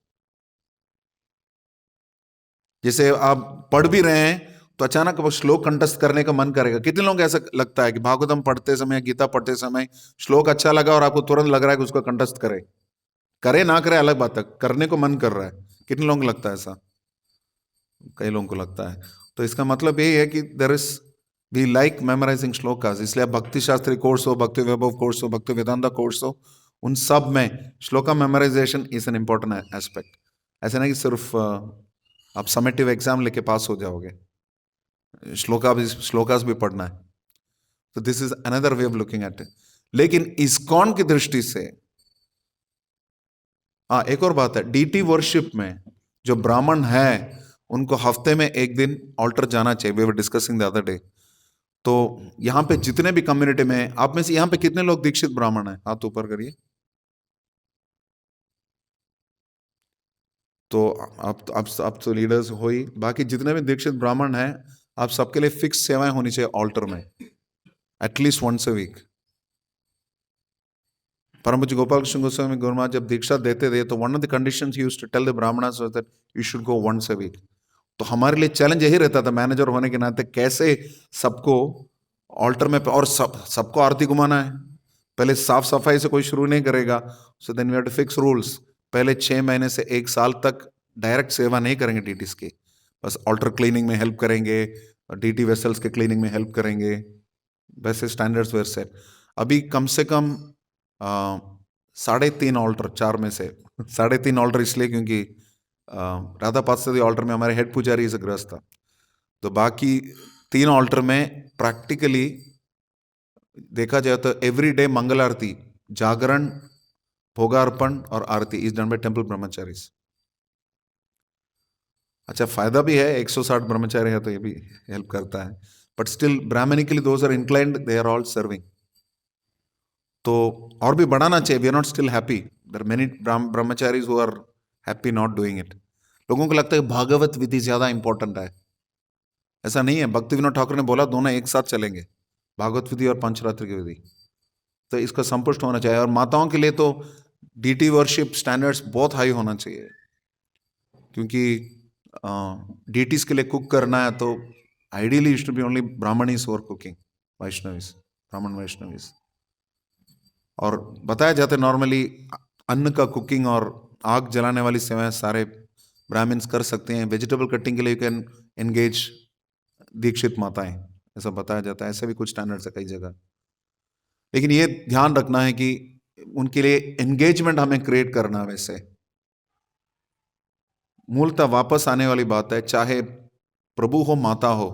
A: जैसे आप पढ़ भी रहे हैं तो अचानक वो श्लोक कंठस्थ करने का मन करेगा। कितने लोग ऐसा लगता है कि भागवतम पढ़ते समय, गीता पढ़ते समय श्लोक अच्छा लगा और आपको तुरंत लग रहा है कि उसको कंठस्थ करे? करे ना करे अलग बात है, करने को मन कर रहा है। कितने लोगों को लगता है ऐसा? कई लोगों को लगता है। तो इसका मतलब यही है कि there is we like memorising shlokas. इसलिए आप भक्ति शास्त्री कोर्स हो, भक्ति वैभव कोर्स हो, भक्ति वेदांता कोर्स हो, उन सब में shloka memorisation is an important aspect. ऐसा नहीं कि सिर्फ आप समेटिव एग्जाम लेके पास हो जाओगे, श्लोकास भी पढ़ना है। तो this is another way of looking at it. लेकिन इस्कॉन की दृष्टि से हाँ, एक और बात है, डीटी वर्शिप में जो ब्राह्मण है उनको हफ्ते में एक दिन ऑल्टर जाना चाहिए। We were discussing the other day. तो यहाँ पे जितने भी कम्युनिटी में, आप में से यहाँ पे कितने लोग दीक्षित ब्राह्मण हैं? हाथ ऊपर करिए। तो आप तो लीडर्स हो ही। बाकी जितने भी दीक्षित ब्राह्मण हैं, आप सबके लिए फिक्स सेवाएं होनी चाहिए ऑल्टर में, एटलीस्ट वंस अ वीक। परम पूज्य गोपाल कृष्ण गोस्वामी गुरु महाराज जब दीक्षा देते थे तो one of the conditions he used to tell the brahmanas was that you should go once a week. तो हमारे लिए चैलेंज यही रहता था मैनेजर होने के नाते, कैसे सबको ऑल्टर में, और सबको आरती घुमाना है। पहले साफ सफाई से कोई शुरू नहीं करेगा। So then we have to fix rules. पहले 6 महीने से 1 साल तक डायरेक्ट सेवा नहीं करेंगे डीटीज की, बस ऑल्टर क्लीनिंग में हेल्प करेंगे और डीटी वेसल्स के क्लीनिंग में हेल्प करेंगे। वैसे स्टैंडर्ड्स वेर सेट। अभी कम से कम 3.5 ऑल्टर 4 में से 3.5 ऑल्टर इसलिए क्योंकि राधा पार्षदी ऑल्टर में हमारे हेड पुजारी इज गृहस्थ था। तो बाकी 3 ऑल्टर में प्रैक्टिकली देखा जाए तो एवरी डे मंगल आरती, जागरण, भोगार्पण और aarti is done by temple brahmacharis. अच्छा, फायदा भी है, 160 ब्रह्मचारी है तो ये भी हेल्प करता है। But still brahminically those are inclined, they are all serving. तो और भी बढ़ाना चाहिए। We are not still happy. There many brahmacharis who are happy not doing it. लोगों को लगता है भागवत विधि ज्यादा इंपॉर्टेंट है। ऐसा नहीं है। भक्ति विनोद ठाकुर ने बोला दोनों एक साथ चलेंगे, भागवत विधि और पंचरात्र की विधि। तो इसका संपुष्ट होना चाहिए। और माताओं के लिए तो डीटी वर्शिप स्टैंडर्ड्स बहुत हाई होना चाहिए, क्योंकि डीटीज के लिए कुक करना है तो ideally should be only brahminis for cooking, vaishnavis, brahmin vaishnavis. और बताया जाता है नॉर्मली अन्न का कुकिंग और आग जलाने वाली सेवाएं सारे ब्राह्मण्स कर सकते हैं। वेजिटेबल कटिंग के लिए यू कैन एंगेज दीक्षित माताएं, ऐसा बताया जाता है। ऐसे भी कुछ स्टैंडर्ड्स है कई जगह। लेकिन ये ध्यान रखना है कि उनके लिए एंगेजमेंट हमें क्रिएट करना है। वैसे मूलतः वापस आने वाली बात है, चाहे प्रभु हो माता हो,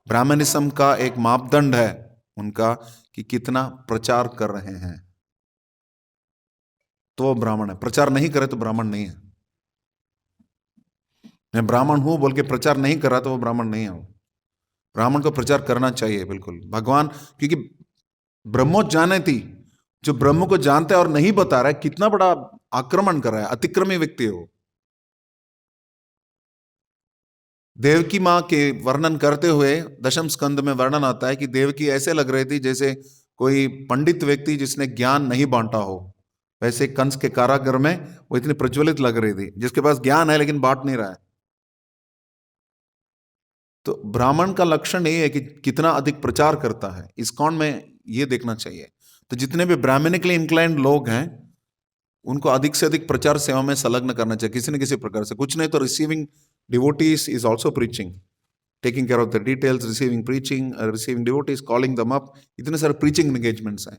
A: ब्राह्मणिज्म का एक मापदंड है उनका कि कितना प्रचार कर रहे हैं तो वो ब्राह्मण है। प्रचार नहीं करे तो ब्राह्मण नहीं है। मैं ब्राह्मण हूं बोल के प्रचार नहीं कर रहा तो वो ब्राह्मण नहीं है। वो ब्राह्मण को प्रचार करना चाहिए बिल्कुल। भगवान, क्योंकि ब्रह्मोच जाने थी, जो ब्रह्म को जानता है और नहीं बता रहा है, कितना बड़ा आक्रमण कर रहा है, अतिक्रमी व्यक्ति हो। देवकी माँ के वर्णन करते हुए दशम स्कंद में वर्णन आता है कि देवकी ऐसे लग रही थी जैसे कोई पंडित व्यक्ति जिसने ज्ञान नहीं बांटा हो। वैसे कंस के कारागार में वो इतनी प्रज्वलित लग रही थी, जिसके पास ज्ञान है लेकिन बांट नहीं रहा है। तो ब्राह्मण का लक्षण यही है कि कितना अधिक प्रचार करता है। इस्कॉन में ये देखना चाहिए। तो जितने भी ब्राह्मणिकली इंक्लाइंड लोग हैं उनको अधिक से अधिक प्रचार सेवा में संलग्न करना चाहिए किसी न किसी प्रकार से। कुछ नहीं तो receiving devotees is also preaching, taking care of the details, receiving preaching, receiving devotees, calling them up. इतने सारे प्रीचिंग एंगेजमेंट्स हैं।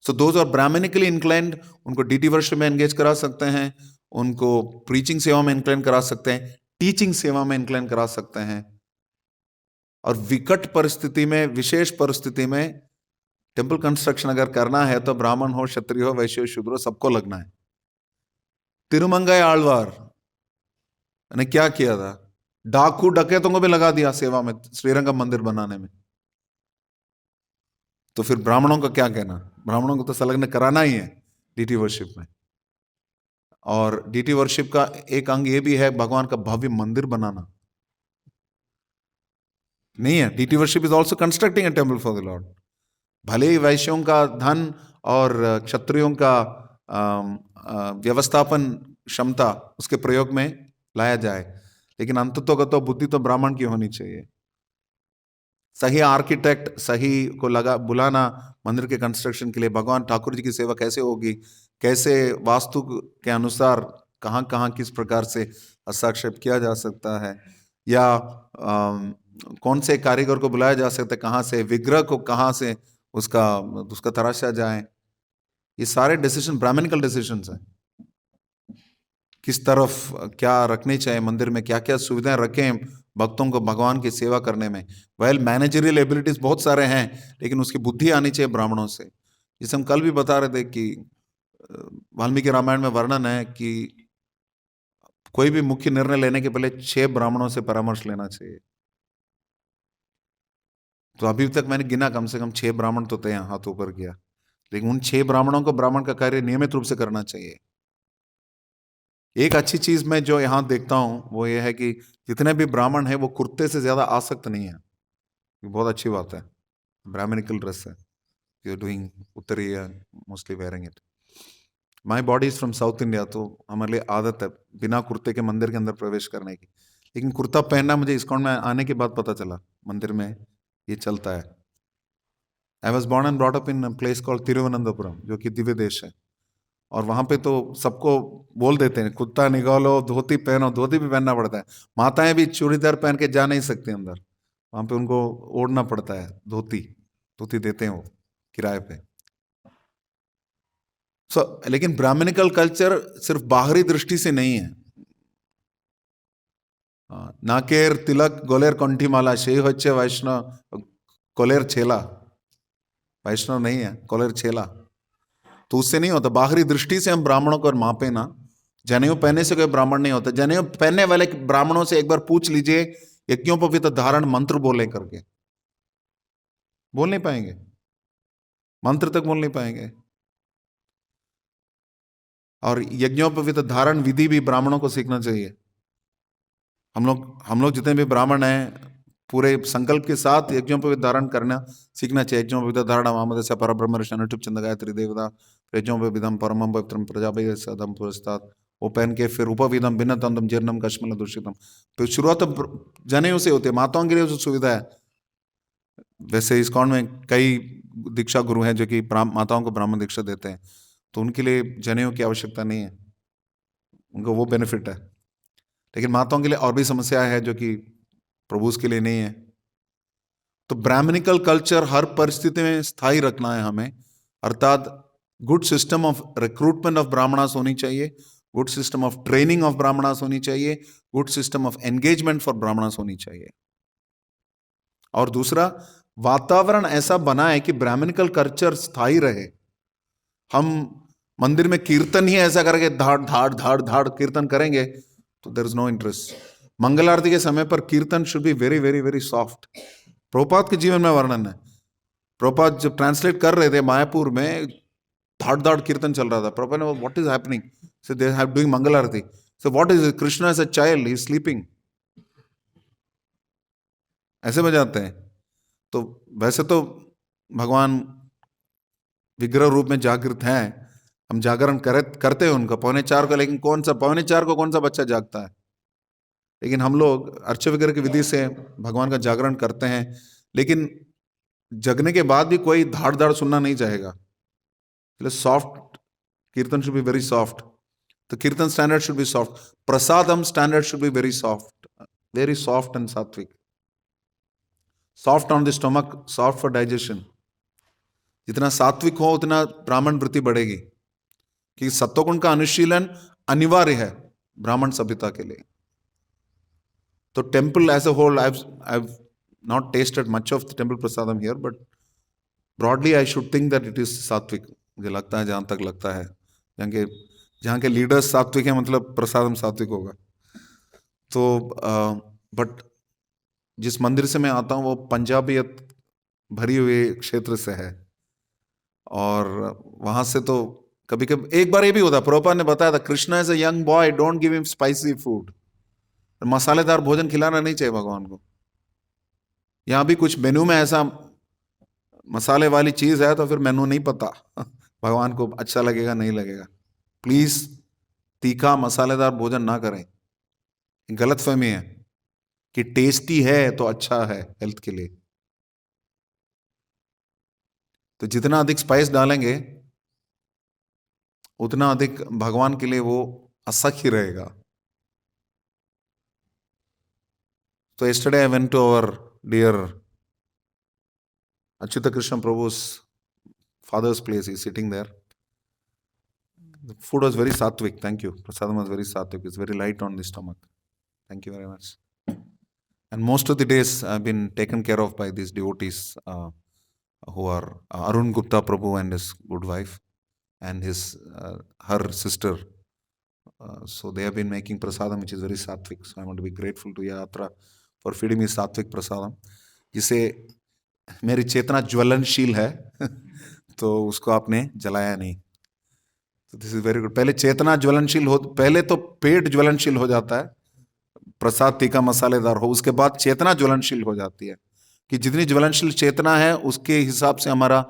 A: सो दोज आर ब्राह्मणिकली इंक्लाइंड, उनको डीटी वर्शिप में एंगेज करा सकते हैं, उनको प्रीचिंग सेवा में इंक्लाइन करा सकते हैं, टीचिंग सेवा में इंक्लाइन करा सकते हैं। और विकट परिस्थिति में, विशेष परिस्थिति में टेम्पल कंस्ट्रक्शन अगर करना है तो ब्राह्मण हो, क्षत्रिय हो, वैश्य हो, शूद्र हो, सबको लगना है। तिरुमंगई आழ்वार ने क्या किया था? डाकू डकैतों को भी लगा दिया सेवा में, श्रीरंगम मंदिर बनाने में। तो फिर ब्राह्मणों का क्या कहना? ब्राह्मणों को तो संलग्न कराना ही है डीटी वर्शिप में। और डीटी वर्शिप का एक अंग ये भी है भगवान का भव्य मंदिर बनाना। नहीं है, deity worship is also constructing a temple for the Lord. भले ही वैश्यों का धन और क्षत्रियों का व्यवस्थापन क्षमता उसके प्रयोग में लाया जाए, लेकिन अंततोगत तो बुद्धि तो ब्राह्मण की होनी चाहिए। सही आर्किटेक्ट सही को लगा बुलाना मंदिर के कंस्ट्रक्शन के लिए, भगवान ठाकुर जी की सेवा कैसे होगी, कैसे वास्तु के अनुसार कहाँ कहाँ किस प्रकार से हस्तक्षेप किया जा सकता है, या कौन से कारीगर को बुलाया जा सकता है, कहाँ से विग्रह को कहाँ से उसका उसका तराशा जाए, ये सारे डिसीजन ब्राह्मणिकल डिसीजंस हैं। किस तरफ क्या रखनी चाहिए मंदिर में, क्या क्या सुविधाएं रखें भक्तों को भगवान की सेवा करने में। वेल मैनेजरियल एबिलिटीज बहुत सारे हैं, लेकिन उसकी बुद्धि आनी चाहिए ब्राह्मणों से। जिसे हम कल भी बता रहे थे कि वाल्मीकि रामायण में वर्णन है कि कोई भी मुख्य निर्णय लेने के पहले 6 ब्राह्मणों से परामर्श लेना चाहिए। तो अभी तक मैंने गिना, कम से कम 6 ब्राह्मण तो थे, हाथ ऊपर किया। लेकिन उन 6 ब्राह्मणों को ब्राह्मण का कार्य नियमित रूप से करना चाहिए। एक अच्छी चीज मैं जो यहाँ देखता हूँ वो ये है कि जितने भी ब्राह्मण हैं वो कुर्ते से ज्यादा आसक्त नहीं है। ये बहुत अच्छी बात है। ब्राह्मणिकल ड्रेस है, यू डूइंग उत्तरी mostly wearing it. My body is from south India, तो हमारे लिए आदत है बिना कुर्ते के मंदिर के अंदर प्रवेश करने की। लेकिन कुर्ता पहनना मुझे इस्कॉन में आने के बाद पता चला, मंदिर में ये चलता है। I was born and brought up in place called Thiruvananthapuram, जो कि दिव्य देश है। और वहां पे तो सबको बोल देते हैं कुत्ता निकालो, धोती पहनो, धोती भी पहनना पड़ता है। माताएं भी चूड़ीदार पहन के जा नहीं सकती अंदर, वहां पे उनको ओढ़ना पड़ता है धोती। धोती देते हैं वो किराए पे। लेकिन ब्राह्मणिकल कल्चर सिर्फ बाहरी दृष्टि से नहीं है। नाकेर तिलक गोलेर कंठीमाला সেই হচ্ছে वैष्णव कोलेर छेला। वैष्णव नहीं है, कोलेर छेला। तो उससे नहीं होता। बाहरी दृष्टि से हम ब्राह्मणों को मापे ना, जनेऊ पहनने से कोई ब्राह्मण नहीं होता। जनेऊ पहनने वाले ब्राह्मणों से एक बार पूछ लीजिए यज्ञोपवीत धारण मंत्र बोले करके, बोल नहीं पाएंगे, मंत्र तक बोल नहीं पाएंगे। और यज्ञोपवीत धारण विधि भी ब्राह्मणों को सीखना चाहिए। हम लोग जितने भी ब्राह्मण हैं पूरे संकल्प के साथ यज्ञोपवीत धारण करना सीखना चाहिए। यज्ञोपवीत धारण मामद से परब्रह्म ऋषि चंद गायत्री देवता यज्ञोपवीतम परमं पवित्रम प्रजापति सदम पुरस्तात्, वो पहन के फिर उपवीतम भिन्न तंदम जीर्णम कश्मल दूषितम। तो शुरुआत जनेऊ से होती है, माताओं के लिए उसे सुविधा है। वैसे इस्कॉन में कई दीक्षा गुरु हैं जो कि माताओं को ब्राह्मण दीक्षा देते हैं, तो उनके लिए जनेऊ की आवश्यकता नहीं है, उनको वो बेनिफिट है। लेकिन माताओं के लिए और भी समस्या है जो कि प्रभुज के लिए नहीं है। तो ब्राह्मणिकल कल्चर हर परिस्थिति में स्थायी रखना है हमें, अर्थात good system of recruitment of Brahmanas होनी चाहिए, good system of training of Brahmanas होनी चाहिए, good system of engagement for Brahmanas होनी चाहिए। और दूसरा, वातावरण ऐसा बना है कि ब्राह्मणिकल कल्चर स्थायी रहे। हम मंदिर में कीर्तन ही ऐसा करके धाड़ धाड़ धाड़ धाड़ कीर्तन करेंगे तो देयर इज नो इंटरेस्ट। मंगल आरती के समय पर कीर्तन should be very very very soft. Prabhupada के जीवन में वर्णन है, प्रभुपाद जब ट्रांसलेट कर रहे थे मायापुर में धाड़ धाड़ कीर्तन चल रहा था। प्रभुपाद ने what is happening, so they have doing mangal aarti, so what is Krishna as a child, he is sleeping, ऐसे बजाते हैं। तो वैसे तो भगवान विग्रह रूप में जागृत हैं, हम जागरण करते हैं उनका 3:45 को, लेकिन कौन सा 3:45 को कौन सा बच्चा जागता है। लेकिन हम लोग अर्च विग्रह की विधि से भगवान का जागरण करते हैं, लेकिन जगने के बाद भी कोई धाड़ धाड़ सुनना नहीं चाहेगा। सॉफ्ट कीर्तन शुड बी वेरी सॉफ्ट, तो kirtan standard should be soft, prasadam standard should be very soft and sattvik, soft on the stomach, soft for digestion. जितना सात्विक हो उतना ब्राह्मण वृत्ति बढ़ेगी, कि सत्वगुण का अनुशीलन अनिवार्य है ब्राह्मण सभ्यता के लिए। तो temple as a whole, I've not tasted much of the temple prasadam here, but broadly I should think that it is सात्विक। मुझे लगता है, जहां तक लगता है, जहाँ के लीडर्स सात्विक है मतलब प्रसादम सात्विक होगा। तो बट जिस मंदिर से मैं आता हूँ वो पंजाबियत भरी हुई क्षेत्र से है, और वहां से तो कभी कभी एक बार ये भी होता, प्रभुपाद ने बताया था Krishna is a young boy, don't give him spicy food, मसालेदार भोजन खिलाना नहीं चाहिए भगवान को। यहां भी कुछ मेनू में ऐसा मसाले वाली चीज है तो फिर मेनू नहीं पता भगवान को अच्छा लगेगा नहीं लगेगा। प्लीज तीखा मसालेदार भोजन ना करें। गलतफहमी है कि टेस्टी है तो अच्छा है हेल्थ के लिए। तो जितना अधिक स्पाइस डालेंगे उतना अधिक भगवान के लिए वो असह्य रहेगा। तो yesterday I went to our dear Achyuta Krishna Prabhu's father's place. He's sitting there. The food was very sattvic. Thank you. Prasadam was very sattvic. It's very light on the stomach. Thank you very much. And most of the days I've been taken care of by these devotees who are Arun Gupta Prabhu and his good wife and his her sister. So they have been making prasadam which is very sattvic. So I want to be grateful to Yatra for feeding me sattvic prasadam. जिसे मेरी चेतना ज्वलनशील है तो उसको आपने जलाया नहीं। तो दिस इज वेरी गुड। पहले चेतना ज्वलनशील हो, पहले तो पेट ज्वलनशील हो जाता है, प्रसाद तीखा मसालेदार हो, उसके बाद चेतना ज्वलनशील हो जाती है। कि जितनी ज्वलनशील चेतना है उसके हिसाब से हमारा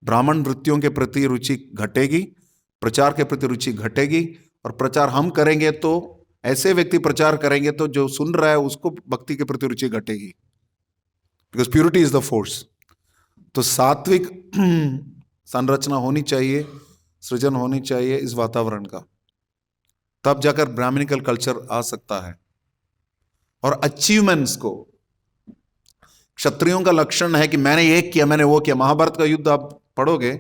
A: ब्राह्मण वृत्तियों के प्रति रुचि घटेगी, प्रचार के प्रति रुचि घटेगी, और प्रचार हम करेंगे तो ऐसे व्यक्ति प्रचार करेंगे तो जो सुन रहा है उसको भक्ति के प्रति रुचि घटेगी, because purity is the force. तो सात्विक संरचना होनी चाहिए, सृजन होनी चाहिए इस वातावरण का, तब जाकर ब्राह्मणिकल कल्चर आ सकता है। और अचीवमेंट्स को, क्षत्रियों का लक्षण है कि मैंने ये किया, मैंने वो किया। महाभारत का युद्ध आप पढ़ोगे,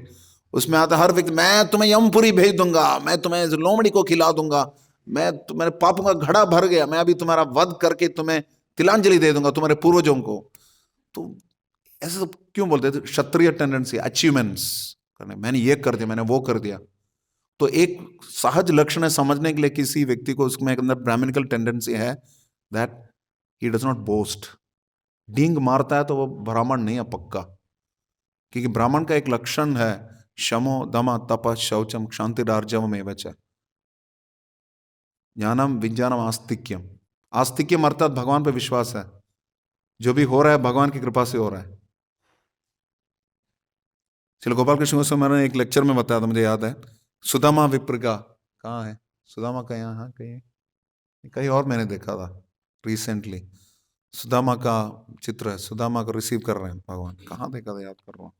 A: उसमें आता हर व्यक्ति, मैं तुम्हें यमपुरी भेज दूंगा, मैं तुम्हें लोमड़ी को खिला दूंगा, मैं तुम्हारे पापों का घड़ा भर गया, मैं अभी तुम्हारा वध करके तुम्हें तिलांजलि दे दूंगा तुम्हारे पूर्वजों को। तो ऐसे सब क्यों बोलते थे? क्षत्रिय टेंडेंसी, अचीवमेंट्स करने, मैंने ये कर दिया, मैंने वो कर दिया। तो एक सहज लक्षण है समझने के लिए किसी व्यक्ति को उसमें अंदर ब्राह्मणिकल टेंडेंसी है, that he does not boast. डींग मारता है तो वो ब्राह्मण नहीं है पक्का, क्योंकि ब्राह्मण का एक लक्षण है शमो दम तप शौचम क्षांतिरार्जवम एवच, ज्ञानम विज्ञानम आस्तिक्यम। आस्तिक्यम अर्थात भगवान पर विश्वास है, जो भी हो रहा है भगवान की कृपा से हो रहा है। श्री गोपाल कृष्ण गोस्वामी मैंने एक लेक्चर में बताया था, मुझे याद है, सुदामा विप्र का, कहाँ है सुदामा का, यहाँ कहीं कहीं और मैंने देखा था रिसेंटली, सुदामा का चित्र है, सुदामा को रिसीव कर रहे हैं भगवान, कहाँ देखा था याद कर रहा हूँ,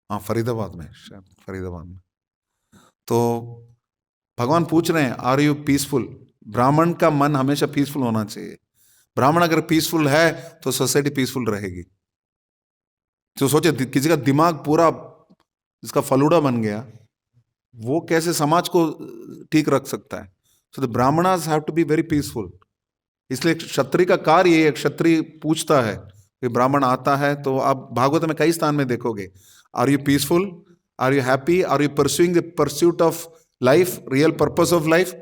A: हाँ फरीदाबाद में, शायद फरीदाबाद में। तो भगवान पूछ रहे हैं आर यू पीसफुल। ब्राह्मण का मन हमेशा पीसफुल होना चाहिए। ब्राह्मण अगर पीसफुल है तो सोसाइटी पीसफुल रहेगी। तो सोचे किसी का दिमाग पूरा जिसका फलूड़ा बन गया, वो कैसे समाज को ठीक रख सकता है? So the brahmanas have to be very peaceful. इसलिए क्षत्रिय का कार्य ये, क्षत्रिय पूछता है कि ब्राह्मण आता है तो आप भागवत में कई स्थान में देखोगे, are you peaceful, are you happy, are you pursuing the pursuit of life, real purpose of life.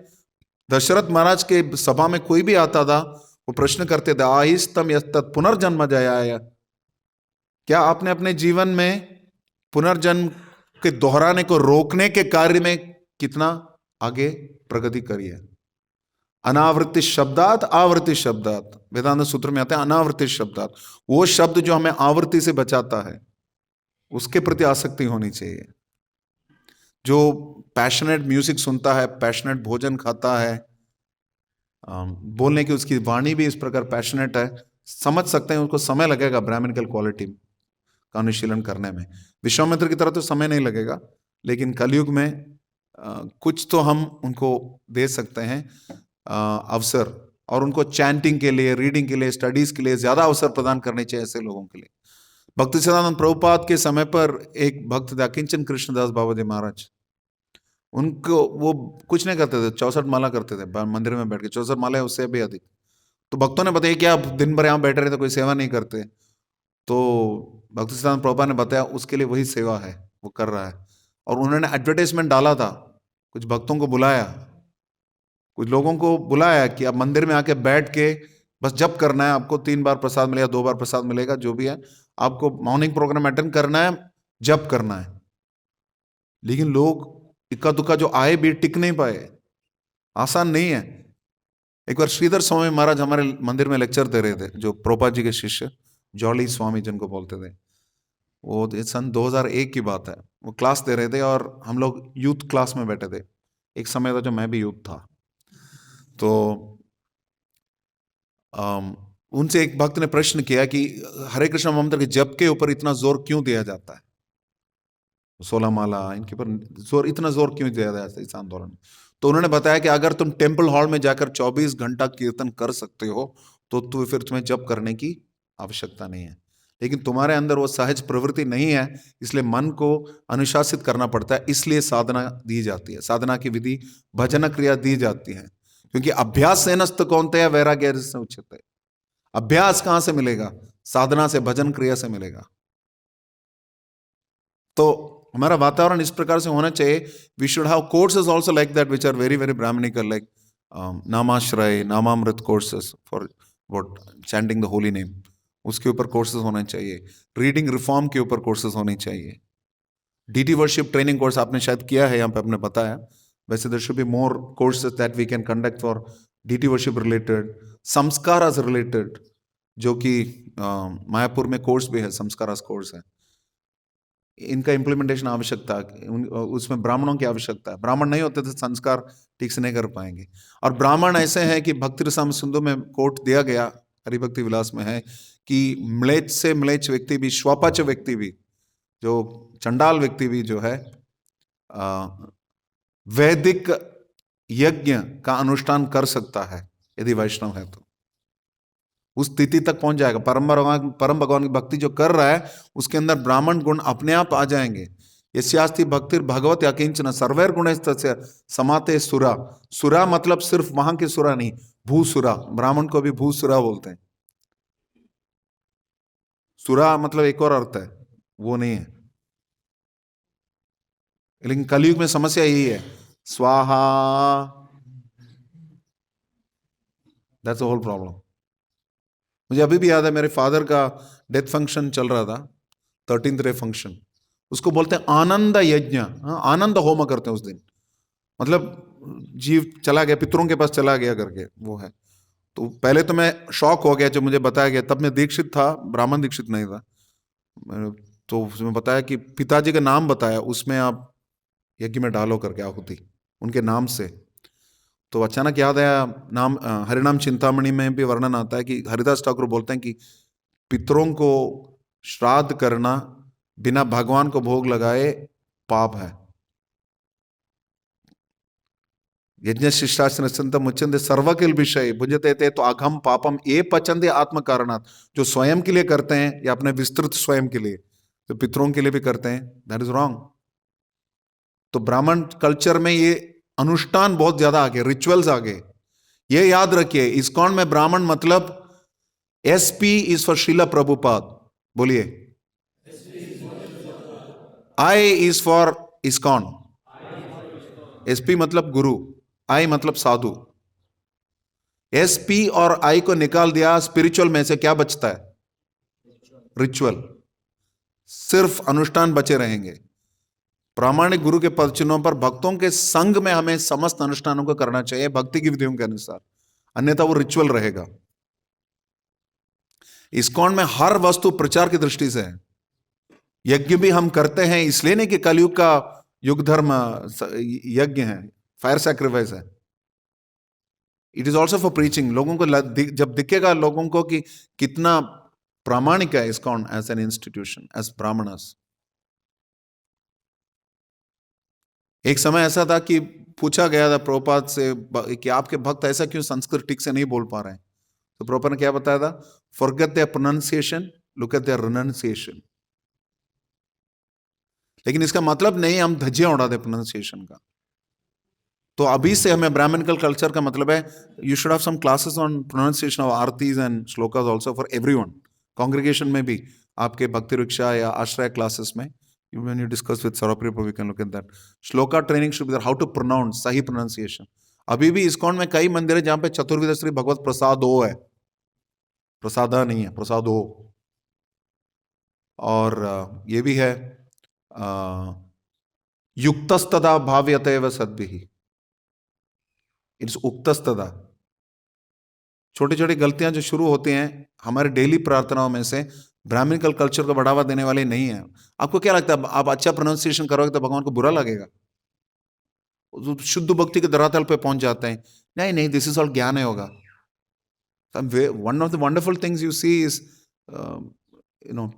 A: Dasharatha Maharaj के सभा में कोई भी आता था, वो प्रश्न करते थे, आहिस्तम यस्तत् पुनर्जन्म जयाय, क्या आपने अपने जीवन में पुनर्जन्म के दोहराने को रोकने के कार्य में कितना आगे प्रगति करी है? अनावृत्ति शब्दात आवृत्ति शब्दात, वेदांत सूत्र में आता है अनावृत्ति शब्दात, वो शब्द जो हमें आवृत्ति से बचाता है, उसके प्रति आसक्ति होनी चाहिए। जो पैशनेट म्यूजिक सुनता है, पैशनेट भोजन खाता है, बोलने की उसकी वाणी भी इस प्रकार पैशनेट है, समझ सकते हैं उसको समय लगेगा ब्राह्मणिकल क्वालिटी का अनुशीलन करने में। विश्वामित्र की तरह तो समय नहीं लगेगा, लेकिन कलयुग में कुछ तो हम उनको दे सकते हैं अवसर, और उनको चैंटिंग के लिए, रीडिंग के लिए, स्टडीज के लिए ज्यादा अवसर प्रदान करने चाहिए ऐसे लोगों के लिए। भक्ति सिद्धांत प्रभुपाद के समय पर एक भक्त थे अकिंचन कृष्णदास बाबा जी महाराज, उनको वो कुछ नहीं करते थे, 64 माला करते थे मंदिर में बैठ के, 64 माला उससे भी अधिक। तो भक्तों ने बताया कि आप दिन भर यहाँ बैठे रहते, कोई सेवा नहीं करते। तो भक्ति सिद्धांत प्रभुपाद ने बताया उसके लिए वही सेवा है, वो कर रहा है। और उन्होंने एडवर्टाइजमेंट डाला था, कुछ भक्तों को बुलाया, कुछ लोगों को बुलाया कि आप मंदिर में आके बैठ के बस जप करना है, आपको 3 बार प्रसाद मिलेगा, 2 बार प्रसाद मिलेगा, जो भी है, आपको मॉर्निंग प्रोग्राम अटेंड करना है, जप करना है। लेकिन लोग इक्का दुक्का जो आए भी टिक नहीं पाए, आसान नहीं है। एक बार श्रीधर स्वामी महाराज हमारे मंदिर में लेक्चर दे रहे थे, जो प्रभुपाद जी के शिष्य जॉली स्वामी जिनको बोलते थे, वो सन 2001 की बात है, वो क्लास दे रहे थे और हम लोग यूथ क्लास में बैठे थे। एक समय था जब मैं भी यूथ था। तो उनसे एक भक्त ने प्रश्न किया कि हरे कृष्ण मंत्र के जप के ऊपर इतना जोर क्यों दिया जाता है, 16 माला इनके ऊपर इतना जोर क्यों दिया जाता है इस आंदोलन में। तो उन्होंने बताया कि अगर तुम टेम्पल हॉल में जाकर 24 घंटा कीर्तन कर सकते हो तो फिर तुम्हें जप करने की आवश्यकता नहीं है। लेकिन तुम्हारे अंदर वो सहज प्रवृत्ति नहीं है, इसलिए मन को अनुशासित करना पड़ता है, इसलिए साधना दी जाती है, साधना की विधि भजन क्रिया दी जाती है। क्योंकि अभ्यास से नस्त कौनते है वैराग्य से उच्यते। अभ्यास कहां से मिलेगा? साधना से, भजन क्रिया से मिलेगा। तो हमारा वातावरण इस प्रकार से होना चाहिए। We should have courses also like that which are very very brahminical, like Namashraya, Namamrita courses for what chanting the holy name, उसके ऊपर कोर्सेज होने चाहिए। रीडिंग रिफॉर्म के ऊपर कोर्सेज होने चाहिए। डीटी वर्शिप ट्रेनिंग कोर्स आपने शायद किया है, यहाँ पे आपने बताया। वैसे there should be more courses that we can conduct for deity worship related, samskaras related, जो कि मायापुर में कोर्स भी है, संस्कारास कोर्स है। इनका इम्प्लीमेंटेशन आवश्यकता, उसमें ब्राह्मणों की आवश्यकता है। ब्राह्मण नहीं होते तो संस्कार ठीक से नहीं कर पाएंगे। और ब्राह्मण ऐसे हैं कि भक्ति रसाम सिंधु में कोट दिया गया, हरिभक्ति विलास में है, कि म्लेच्छ से म्लेच्छ व्यक्ति भी, श्वापाच व्यक्ति भी, जो चंडाल व्यक्ति भी जो है, वैदिक यज्ञ का अनुष्ठान कर सकता है यदि वैष्णव है तो। उस स्थिति तक पहुंच जाएगा। परम भगवान की भक्ति जो कर रहा है उसके अंदर ब्राह्मण गुण अपने आप आ जाएंगे। यस्यास्ति भक्तिर भगवत अकिंचन सर्वैर गुण समाते सुरा। सुरा मतलब सिर्फ वहां के सुरा नहीं, भूसुरा। ब्राह्मण को भी भूसुरा बोलते हैं। सुरा मतलब एक और अर्थ है, वो नहीं है। लेकिन कलयुग में समस्या यही है, स्वाहा, दैट्स द होल प्रॉब्लम। मुझे अभी भी याद है, मेरे फादर का डेथ फंक्शन चल रहा था, 13th डे फंक्शन। उसको बोलते हैं आनंद यज्ञ। आनंद होम करते हैं उस दिन, मतलब जीव चला गया, पितरों के पास चला गया करके वो है। तो पहले तो मैं शॉक हो गया जब मुझे बताया गया, तब मैं दीक्षित था, ब्राह्मण दीक्षित नहीं था। तो उसमें बताया कि पिताजी का नाम बताया, उसमें आप यज्ञ में डालो करके आहुति उनके नाम से। तो अचानक याद आया, नाम हरिनाम चिंतामणि में भी वर्णन आता है कि हरिदास ठाकुर बोलते हैं कि पितरों को श्राद्ध करना बिना भगवान को भोग लगाए पाप है। यज्ञ शिष्टाचार मुच्यन्ते सर्वकिल विषय भुंजते थे तो अघम पापम ये पचंदे आत्म कारणात। जो स्वयं के लिए करते हैं या अपने विस्तृत स्वयं के लिए, तो पितरों के लिए भी करते हैं, दैट इज रॉन्ग। तो ब्राह्मण कल्चर में ये अनुष्ठान बहुत ज्यादा आगे, रिचुअल्स आगे। ये याद रखिए, इस्कॉन में ब्राह्मण मतलब SP is for Shrila Prabhupada. बोलिए, I is for ISKCON. SP मतलब गुरु, आई मतलब साधु। एसपी और आई को निकाल दिया, स्पिरिचुअल में से क्या बचता है? रिचुअल। सिर्फ अनुष्ठान बचे रहेंगे। प्रामाणिक गुरु के पदचिन्हों पर भक्तों के संग में हमें समस्त अनुष्ठानों को करना चाहिए भक्ति की विधियों के अनुसार, अन्यथा वो रिचुअल रहेगा। इस्कॉन में हर वस्तु प्रचार की दृष्टि से है। यज्ञ भी हम करते हैं इसलिए नहीं कि कलयुग का युग धर्म यज्ञ है, फायर सैक्रिफाइस है। It is also for preaching. लोगों को जब दिखेगा लोगों को कि कितना प्रामाणिक है ISKCON as an institution, as brahmanas. एक समय ऐसा था कि पूछा गया था प्रभुपाद से कि आपके भक्त ऐसा क्यों संस्कृत ठीक से नहीं बोल पा रहे हैं। तो प्रभुपाद ने क्या बताया था? Forget their pronunciation, look at their renunciation. लेकिन इसका मतलब नहीं हम धज्जियां उड़ा दे प्रोनाउंसिएशन का। तो अभी से हमें ब्राह्मणिकल कल्चर का मतलब है, you should have some classes on pronunciation of aartis and shlokas also for everyone. Congregation में भी आपके भक्ति रिक्शा या आश्रय क्लासेस में when you discuss with Sarapri Prabhu, we can look at that. Shloka training should be there, how to pronounce, सही pronunciation। अभी भी इस्कॉन में कई मंदिर है जहां पे चतुर्विध श्री भगवत प्रसादो है, प्रसादा नहीं है, प्रसादो। और ये भी है युक्तस्तदा भाव्यते व सद्भिः, इट्स उक्तस्तदा। छोटी छोटी गलतियां जो शुरू होती हैं हमारे डेली प्रार्थनाओं में से, ब्राह्मणिकल कल्चर को बढ़ावा देने वाली नहीं है। आपको क्या लगता है, आप अच्छा प्रोनाउंसिएशन करोगे तो भगवान को बुरा लगेगा? शुद्ध भक्ति के धरातल पे पहुंच जाते हैं, नहीं नहीं, दिस इज ऑल ज्ञान है होगा। One of the wonderful things you see is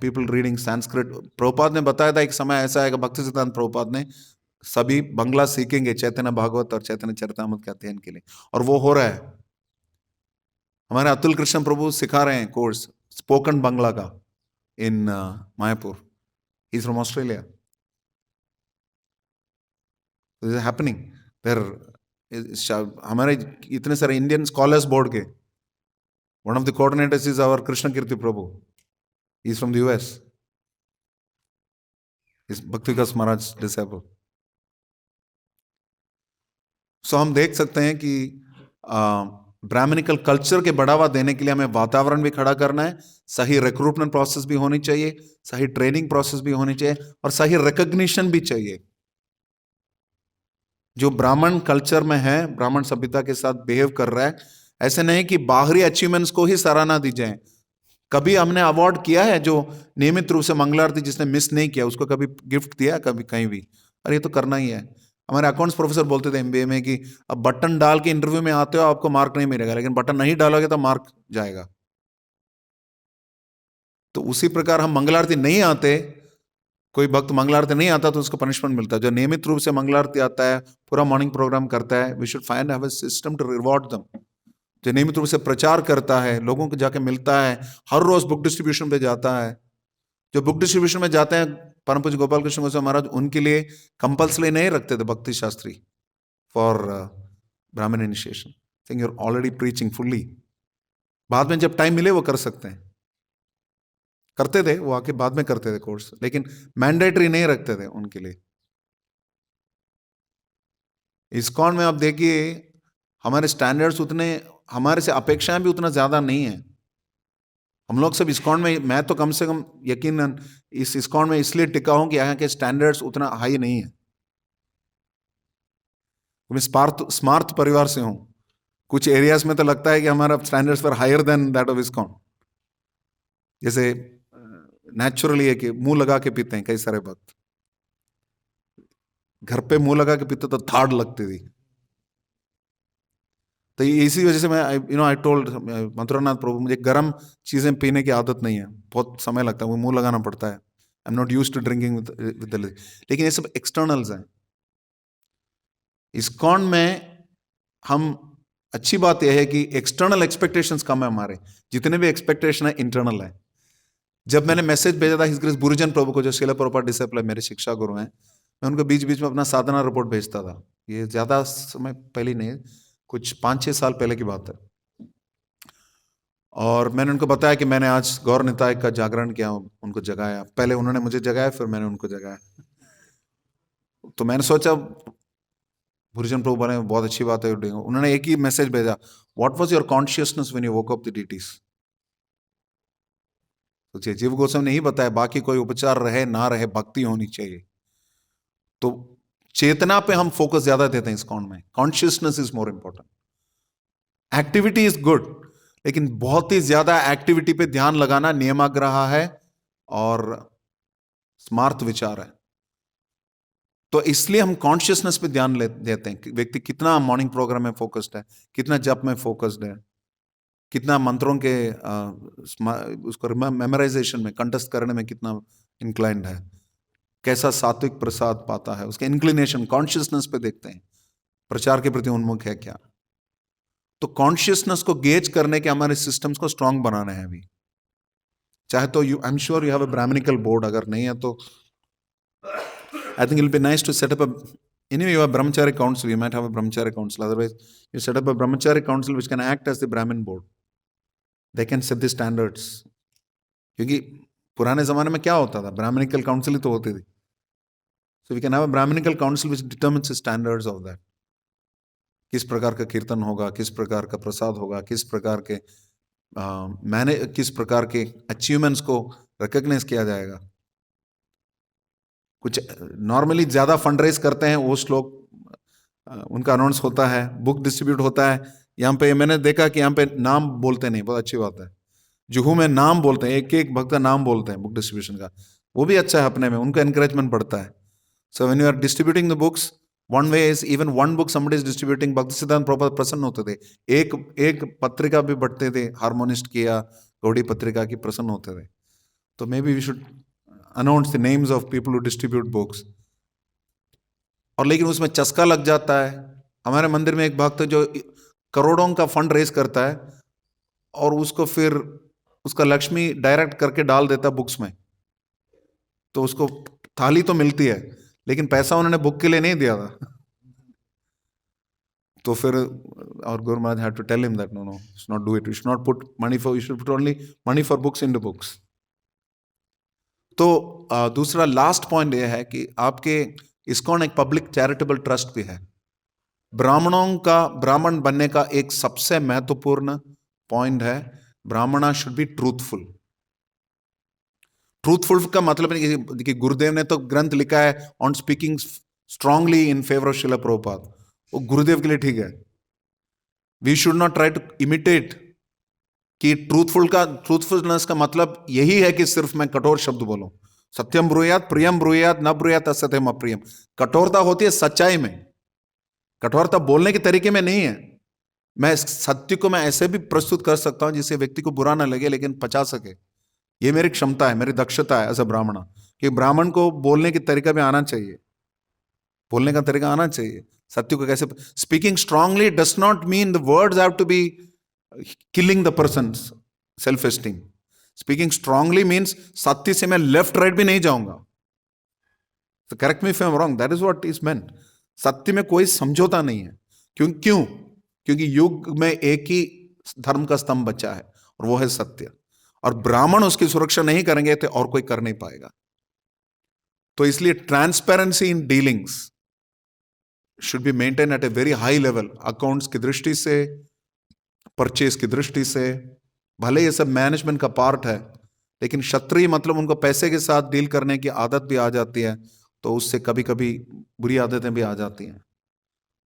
A: people reading Sanskrit. Prabhupada ने बताया था एक समय ऐसा आएगा, भक्ति सिद्धांत प्रभुपाद ने, सभी बंगला सीखेंगे चैतन्य भागवत और चैतन्य चरितामृत के अध्ययन के लिए, और वो हो रहा है। हमारे अतुल कृष्ण प्रभु सिखा रहे हैं कोर्स स्पोकन बांग्ला का in Mayapur. He is from Australia. This is happening there. हमारे इतने सारे इंडियन स्कॉलर्स बोर्ड के one of the coordinators is our Krishna Kirti Prabhu. He is from the US. Is Bhakti Vikas Maharaj disable. सो हम देख सकते हैं कि ब्राह्मणिकल कल्चर के बढ़ावा देने के लिए हमें वातावरण भी खड़ा करना है, सही रिक्रूटमेंट प्रोसेस भी होनी चाहिए, सही ट्रेनिंग प्रोसेस भी होनी चाहिए, और सही रिकॉग्निशन भी चाहिए। जो ब्राह्मण कल्चर में है, ब्राह्मण सभ्यता के साथ बिहेव कर रहा है, ऐसे नहीं कि बाहरी अचीवमेंट्स को ही सराहना दी जाए। कभी हमने अवार्ड किया है जो नियमित रूप से मंगलारती जिसने मिस नहीं किया उसको कभी गिफ्ट दिया, कभी कहीं भी? अरे ये तो करना ही है। हमारे अकाउंट्स प्रोफेसर बोलते थे एमबीए में कि अब बटन डाल के इंटरव्यू में आते हो आपको मार्क नहीं मिलेगा, लेकिन बटन नहीं डालोगे तो मार्क जाएगा। तो उसी प्रकार हम मंगलारती नहीं आते, कोई भक्त मंगलारती नहीं आता तो उसको पनिशमेंट मिलता है। जो नियमित रूप से मंगलारती आता है, पूरा मॉर्निंग प्रोग्राम करता है, we should find have a system to reward them. जो नियमित रूप से प्रचार करता है, लोगों को जाके मिलता है, हर रोज बुक डिस्ट्रीब्यूशन पे जाता है। जो बुक डिस्ट्रीब्यूशन में जाते हैं, परम पूज्य गोपाल कृष्ण गोस्वामी महाराज उनके लिए कंपल्सरी नहीं रखते थे Bhakti Shastri for brahmin initiation. Think you are already preaching fully. बाद में जब टाइम मिले वो कर सकते हैं। करते थे वो आके बाद में करते थे कोर्स, लेकिन मैंडेटरी नहीं रखते थे उनके लिए। इस्कॉन में आप देखिए हमारे स्टैंडर्ड्स उतने, हमारे से अपेक्षाएं भी उतना ज्यादा नहीं है। हम लोग सब इस्कॉन में, मैं तो कम से कम यकीनन इस इस्कॉन में इसलिए टिका हूं कि यहाँ के स्टैंडर्ड्स उतना हाई नहीं है। मैं स्मार्ट परिवार से हूं। कुछ एरियाज में तो लगता है कि हमारा स्टैंडर्ड्स पर higher than that of ISKCON. जैसे नेचुरली है कि मुंह लगा के पीते हैं कई सारे भक्त। घर पे मुंह लगा के पीते तो थाड़ लगती थी। तो इसी वजह से मैं आई टोल्ड मथुरानाथ प्रभु, मुझे गर्म चीजें पीने की आदत नहीं है, बहुत समय लगता है, मुझे मुंह लगाना पड़ता है। I am not used to drinking with the, लेकिन ये सब एक्सटर्नल्स हैं। इस्कॉन में हम, अच्छी बात यह है कि एक्सटर्नल एक्सपेक्टेशंस कम है हमारे, जितने भी एक्सपेक्टेशन है इंटरनल है। जब मैंने मैसेज भेजा था हिज ग्रेस बुरुजन प्रभु को, जो श्रील प्रभुपाद डिसिपल है, मेरे शिक्षा गुरु हैं, मैं उनको बीच बीच में अपना साधना रिपोर्ट भेजता था। ये ज्यादा समय पहले नहीं, कुछ 5-6 साल पहले की बात है। और मैंने उनको बताया कि मैंने आज गौर निताय का जागरण किया, उनको जगाया। पहले उन्होंने मुझे जगाया, फिर मैंने उनको जगाया। तो मैंने सोचा बुरुजन प्रभु बने, बहुत अच्छी बात है। उन्होंने एक ही मैसेज भेजा, what was your consciousness when you woke up the deities. सोचिए, जीव गोस्वामी ने ही बताया, बाकी कोई उपचार रहे ना रहे, भक्ति होनी चाहिए। तो चेतना पे हम फोकस ज्यादा देते हैं इस्कॉन में। Consciousness is more important. Activity is good, लेकिन बहुत ही ज्यादा एक्टिविटी पे ध्यान लगाना नियमाग्रह है और स्मार्त विचार है। तो इसलिए हम कॉन्शियसनेस पे ध्यान देते हैं कि व्यक्ति कितना मॉर्निंग प्रोग्राम में फोकस्ड है, कितना जप में फोकस्ड है, कितना मंत्रों के उसको मेमोराइजेशन में, कंठस्थ करने में कितना इंक्लाइंड है, कैसा सात्विक प्रसाद पाता है, उसके इंक्लिनेशन कॉन्शियसनेस पे देखते हैं, प्रचार के प्रति उन्मुख है क्या। तो कॉन्शियसनेस को गेज करने के हमारे सिस्टम्स को स्ट्रांग बनाना है अभी। चाहे तो I am sure you have a brahminical board, अगर नहीं है तो I think it will be nice to set up anyway you have brahmachari council, you might have a brahmachari council, otherwise you set up a brahmachari council which can act as the Brahmin board. They can set the standards. क्योंकि पुराने जमाने में क्या होता था, Brahminical council ही तो होती थी। So we can have a brahminical council which determines the standards of that. किस प्रकार का कीर्तन होगा, किस प्रकार का प्रसाद होगा, किस प्रकार के किस प्रकार के अचीवमेंट्स को रिकॉग्नाइज किया जाएगा। कुछ नॉर्मली ज्यादा फंड रेज करते हैं वो लोग, उनका अनाउंस होता है, बुक डिस्ट्रीब्यूट होता है। यहाँ पे मैंने देखा कि यहाँ पे नाम बोलते नहीं, बहुत अच्छी बात है। जुहू में नाम बोलते हैं, एक एक भक्त का नाम बोलते हैं बुक डिस्ट्रीब्यूशन का, वो भी अच्छा है अपने में, उनका एनकरेजमेंट बढ़ता है। So when you are distributing the books, one way is even one book somebody is distributing. Bhakti Siddhanta Prabhupada प्रसन्न होते थे. एक एक पत्रिका भी बढ़ते थे, हार्मोनिस्ट की या गौड़ी पत्रिका की, प्रसन्न होते थे. तो maybe we should announce the names of people who distribute books. और लेकिन उसमें चस्का लग जाता है. हमारे मंदिर में एक भक्त जो करोड़ों का फंड रेज करता है और उसको फिर उसका लक्ष्मी डायरेक्ट करके डाल देता बुक्स में. तो उसको थाली तो मिलती है लेकिन पैसा उन्होंने बुक के लिए नहीं दिया था. तो फिर और Guru Maharaj had to tell him that no, you should not do it. You should not put money for, you should put only money for books into books. तो दूसरा लास्ट पॉइंट ये है कि आपके इस्कॉन एक पब्लिक चैरिटेबल ट्रस्ट भी है. ब्राह्मण बनने का एक सबसे महत्वपूर्ण पॉइंट है, ब्राह्मणा शुड बी ट्रूथफुल. ट्रूथफुल का मतलब नहीं कि गुरुदेव ने तो ग्रंथ लिखा है on speaking strongly in favour of Shrila Prabhupada, वो गुरुदेव के लिए ठीक है. We should not try to imitate. कि ट्रूथफुलनेस का मतलब यही है कि सिर्फ मैं कठोर शब्द बोलूं. सत्यम ब्रूयात प्रियम ब्रूयात न ब्रूयात असत्यम अप्रियम. कठोरता होती है सच्चाई में, कठोरता बोलने के तरीके में नहीं है. मैं सत्य को मैं ऐसे भी प्रस्तुत कर सकता हूं जिससे व्यक्ति को बुरा ना लगे लेकिन पचा सके. ये मेरी क्षमता है, मेरी दक्षता है एज अ ब्राह्मण. कि ब्राह्मण को बोलने के तरीका भी आना चाहिए, बोलने का तरीका आना चाहिए. सत्य को कैसे speaking strongly does not mean the words have to be killing the person's self esteem. Speaking strongly means सत्य से मैं लेफ्ट राइट भी नहीं जाऊंगा. तो correct me if I am wrong, that is what is meant. सत्य में कोई समझौता नहीं है. क्यों? क्योंकि युग में एक ही धर्म का स्तंभ बचा है और वो है सत्य. और ब्राह्मण उसकी सुरक्षा नहीं करेंगे तो और कोई कर नहीं पाएगा. तो इसलिए transparency in dealings should be maintain at a very high level. Accounts की दृष्टि से, परचेज की दृष्टि से, भले ये सब मैनेजमेंट का पार्ट है लेकिन क्षत्रिय मतलब उनको पैसे के साथ डील करने की आदत भी आ जाती है, तो उससे कभी कभी बुरी आदतें भी आ जाती हैं.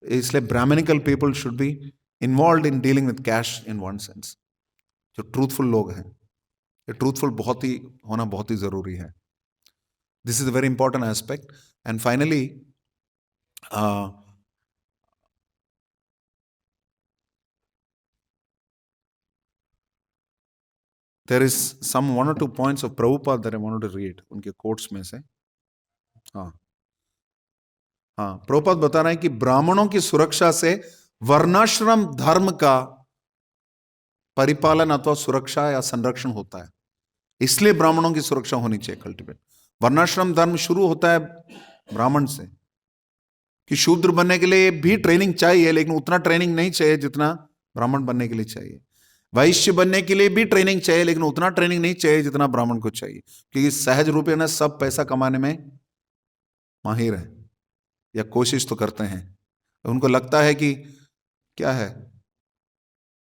A: इसलिए brahminical people should be involve in dealing with cash in one sense. जो ट्रूथफुल लोग हैं, ये ट्रूथफुल होना बहुत ही जरूरी है. This is a very important aspect. And finally there is some 1 or 2 points of Prabhupada that I wanted to read, उनके कोट्स में से. हाँ, प्रभुपाद बता रहे हैं कि ब्राह्मणों की सुरक्षा से वर्णाश्रम धर्म का परिपालन अथवा सुरक्षा या संरक्षण होता है. इसलिए ब्राह्मणों की सुरक्षा होनी चाहिए कल्टीवेट. वर्णाश्रम धर्म शुरू होता है ब्राह्मण से. कि शूद्र बनने के लिए भी ट्रेनिंग चाहिए लेकिन उतना ट्रेनिंग नहीं चाहिए जितना ब्राह्मण बनने के लिए चाहिए. वैश्य बनने के लिए भी ट्रेनिंग चाहिए लेकिन उतना ट्रेनिंग नहीं चाहिए जितना ब्राह्मण को चाहिए. क्योंकि सहज रूप में सब पैसा कमाने में माहिर है या कोशिश तो करते हैं. उनको लगता है कि क्या है,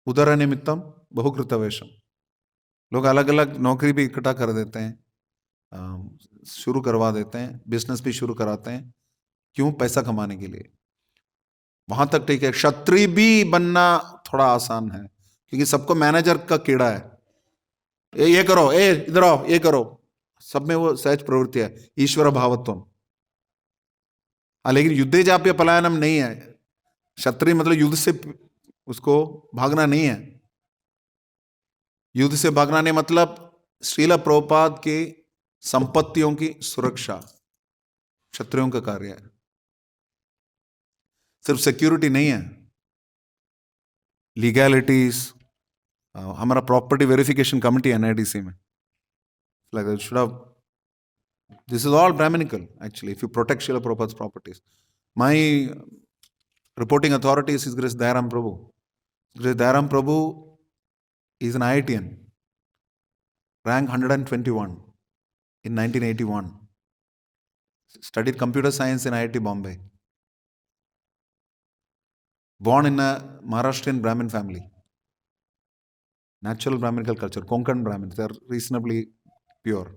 A: उदर निमित्तम बहुकृत वेशम. लोग अलग अलग नौकरी भी इकट्ठा कर देते हैं, शुरू करवा देते हैं, बिजनेस भी शुरू कराते हैं. क्यों? पैसा कमाने के लिए. वहां तक ठीक है. क्षत्रिय भी बनना थोड़ा आसान है क्योंकि सबको मैनेजर का कीड़ा है. ये करो, इधर आओ, ये करो. सब में वो सहज प्रवृत्ति है, ईश्वर भावत्व. लेकिन युद्धे जाप्य पलायनम नहीं है. क्षत्रिय मतलब युद्ध से उसको भागना नहीं है. युद्ध से भागना नहीं मतलब श्रील प्रभुपाद की संपत्तियों की सुरक्षा क्षत्रियों का कार्य है. सिर्फ सिक्योरिटी नहीं है, लीगैलिटीज. हमारा प्रॉपर्टी वेरिफिकेशन कमिटी एनआईडीसी में like that should have. This is all Brahminical actually. If you protect Srila Prabhupada's properties. My reporting authority is His Grace Dayaram Prabhu. Grace Dayaram Prabhu is an IITian, rank 121 in 1981. Studied computer science in IIT Bombay. Born in a Maharashtrian Brahmin family. Natural Brahminical culture, Konkan Brahmins, they are reasonably pure.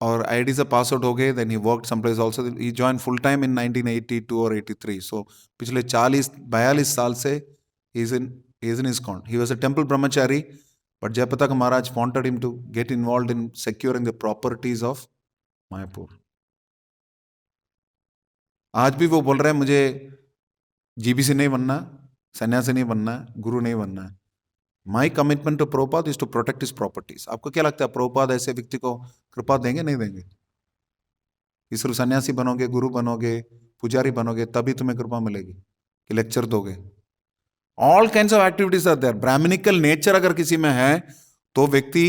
A: और IIT से pass out हो गए. Then he worked someplace also. He join full time in 1982 और 83. So पिछले 42 साल से he is in ISKCON. He was a temple brahmachari but Jayapratap Maharaj wanted him to get involved in securing the properties of Mayapur. आज भी वो बोल रहे हैं मुझे जीबीसी नहीं बनना, सन्यासी नहीं बनना है, गुरु नहीं बनना है। My commitment to Prabhupada is to protect his properties. आपको क्या लगता है प्रभुपाद ऐसे व्यक्ति को कृपा देंगे, नहीं देंगे? कि सिर्फ सन्यासी बनोगे, गुरु बनोगे, पुजारी बनोगे तभी तुम्हें कृपा मिलेगी, कि लेक्चर दोगे? All kinds of activities are there. Brahminical nature अगर किसी में है तो व्यक्ति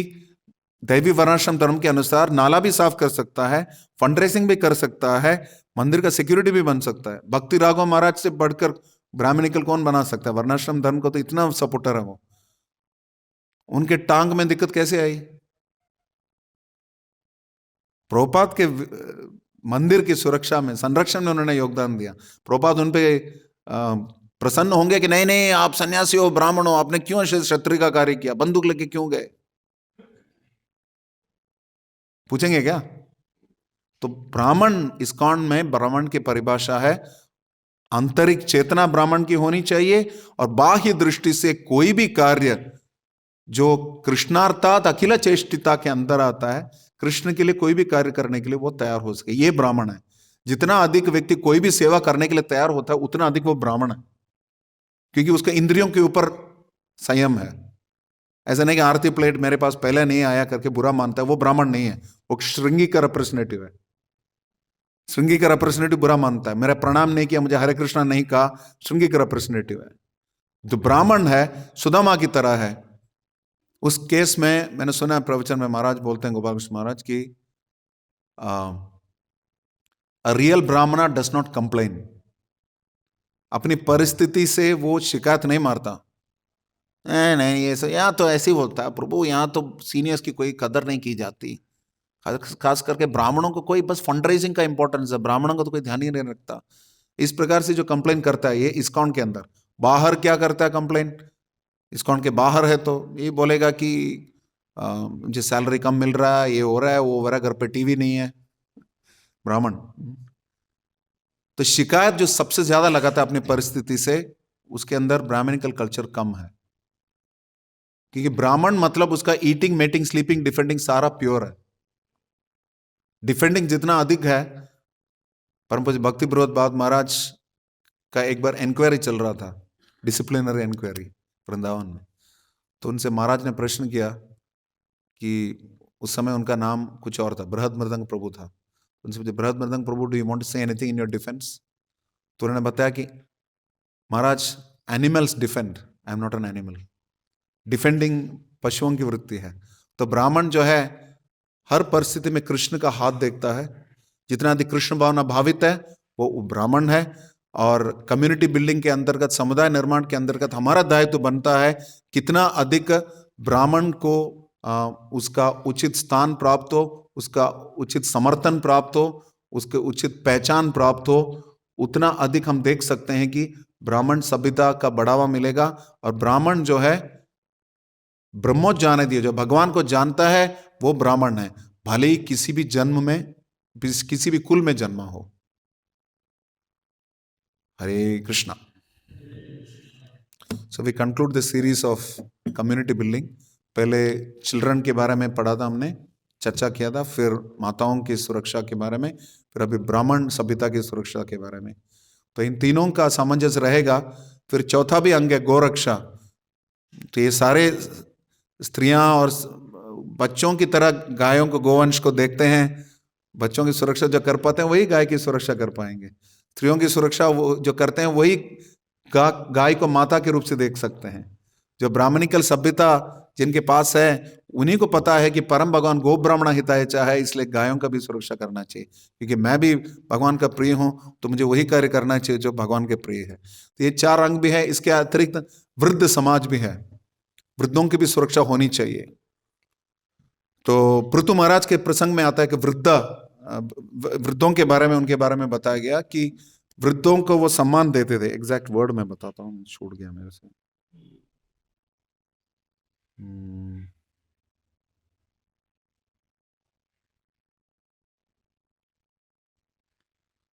A: दैवी वर्णाश्रम धर्म के अनुसार नाला भी साफ कर सकता है, फंड रेसिंग भी कर सकता है, मंदिर का सिक्योरिटी भी बन सकता है। भक्ति राघव महाराज से बढ़कर ब्राह्मणिकल कौन बना सकता है? वर्णाश्रम धर्म को तो इतना सपोर्टर है वो। उनके टांग में दिक्कत कैसे आई? प्रभुपाद के मंदिर की सुरक्षा में, संरक्षण में उन्होंने योगदान दिया। प्रभुपाद उन पे प्रसन्न होंगे कि नहीं नहीं आप सन्यासी हो, ब्राह्मण हो, आपने क्यों क्षत्रिय का कार्य किया, बंदूक लेके क्यों गए? पूछेंगे क्या? तो ब्राह्मण, इस्कॉन में ब्राह्मण की परिभाषा है आंतरिक चेतना ब्राह्मण की होनी चाहिए, और बाह्य दृष्टि से कोई भी कार्य जो कृष्णार्थात अखिल चेष्टिता के अंदर आता है, कृष्ण के लिए कोई भी कार्य करने के लिए वो तैयार हो सके, ये ब्राह्मण है। जितना अधिक व्यक्ति कोई भी सेवा करने के लिए तैयार होता है उतना अधिक वो ब्राह्मण है, क्योंकि उसके इंद्रियों के ऊपर संयम है। ऐसा नहीं कि आरती प्लेट मेरे पास पहले नहीं आया करके बुरा मानता है, वो ब्राह्मण नहीं है, वो श्रृंगी का रिप्रेजेंटेटिव है। श्रृंगी का रिप्रेजेंटेटिव बुरा मानता है, मेरा प्रणाम नहीं किया, मुझे हरे कृष्णा नहीं कहा, श्रृंगी का रिप्रेजेंटेटिव है। जो ब्राह्मण है सुदामा की तरह है। उस केस में मैंने सुना है प्रवचन में महाराज बोलते हैं, गोपाल कृष्ण महाराज की, रियल ब्राह्मणा डस नॉट कंप्लेन। अपनी परिस्थिति से वो शिकायत नहीं मारता, नहीं नहीं ये सब यहाँ तो ऐसे ही होता है प्रभु, यहाँ तो सीनियर्स की कोई कदर नहीं की जाती, खास करके ब्राह्मणों को कोई बस फंड रेजिंग का इंपॉर्टेंस है, ब्राह्मणों को तो कोई ध्यान ही नहीं रखता। इस प्रकार से जो कंप्लेन करता है ये इस्कॉन के अंदर। बाहर क्या करता है कंप्लेन? इस्कॉन के बाहर है तो ये बोलेगा कि मुझे सैलरी कम मिल रहा है, ये हो रहा है, वो हो रहा है, घर पे टीवी नहीं है। ब्राह्मण तो शिकायत जो सबसे ज्यादा लगाता है अपनी परिस्थिति से, उसके अंदर ब्राह्मणिकल कल्चर कम है। क्योंकि ब्राह्मण मतलब उसका ईटिंग, मेटिंग, स्लीपिंग, डिफेंडिंग सारा प्योर है। डिफेंडिंग जितना अधिक है, परम पूज्य भक्ति विनोद महाराज का एक बार इंक्वायरी चल रहा था, डिसिप्लिनरी इंक्वायरी वृंदावन में। तो उनसे महाराज ने प्रश्न किया कि उस समय उनका नाम कुछ और था, बृहद मृदंग प्रभु था। उनसे पूछा, Brihad Mridanga Prabhu, do you want to say anything in your defense? तो उन्होंने बताया कि Maharaj animals defend, I am not an animal. Defending पशुओं की वृत्ति है। तो ब्राह्मण जो है हर परिस्थिति में कृष्ण का हाथ देखता है। जितना अधिक कृष्ण भावना भावित है वो ब्राह्मण है। और कम्युनिटी बिल्डिंग के अंतर्गत, समुदाय निर्माण के अंतर्गत हमारा दायित्व बनता है कितना अधिक ब्राह्मण को उसका उचित स्थान प्राप्त हो, उसका उचित समर्थन प्राप्त हो, उसके उचित पहचान प्राप्त हो, उतना अधिक हम देख सकते हैं कि ब्राह्मण सभ्यता का बढ़ावा मिलेगा। और ब्राह्मण जो है ब्रह्मोज जाने दिए, जो भगवान को जानता है वो ब्राह्मण है, भले ही किसी भी जन्म में, किसी भी कुल में जन्मा हो। Hare Krishna. So we conclude the series of community building. पहले चिल्ड्रन के बारे में पढ़ा था, हमने चर्चा किया था, फिर माताओं की सुरक्षा के बारे में, फिर अभी ब्राह्मण सभ्यता की सुरक्षा के बारे में। तो इन तीनों का सामंजस्य रहेगा। फिर चौथा भी अंग है गोरक्षा। तो ये सारे स्त्रियां और बच्चों की तरह गायों को, गोवंश को देखते हैं। बच्चों की सुरक्षा जो कर पाते हैं वही गाय की सुरक्षा कर पाएंगे। स्त्रियों की सुरक्षा वो जो करते हैं वही गाय को माता के रूप से देख सकते हैं। जो ब्राह्मणिकल सभ्यता जिनके पास है उन्हीं को पता है कि परम भगवान गो ब्राह्मण हिताय चाहे, इसलिए गायों का भी सुरक्षा करना चाहिए। क्योंकि मैं भी भगवान का प्रिय हूं तो मुझे वही कार्य करना चाहिए जो भगवान के प्रिय है। तो ये चार अंग भी है। इसके अतिरिक्त वृद्ध समाज भी है, वृद्धों की भी सुरक्षा होनी चाहिए। तो पृथु महाराज के प्रसंग में आता है कि वृद्धों के बारे में, उनके बारे में बताया गया कि वृद्धों को वो सम्मान देते थे। एग्जैक्ट वर्ड मैं बताता हूँ, छूट गया मेरे से।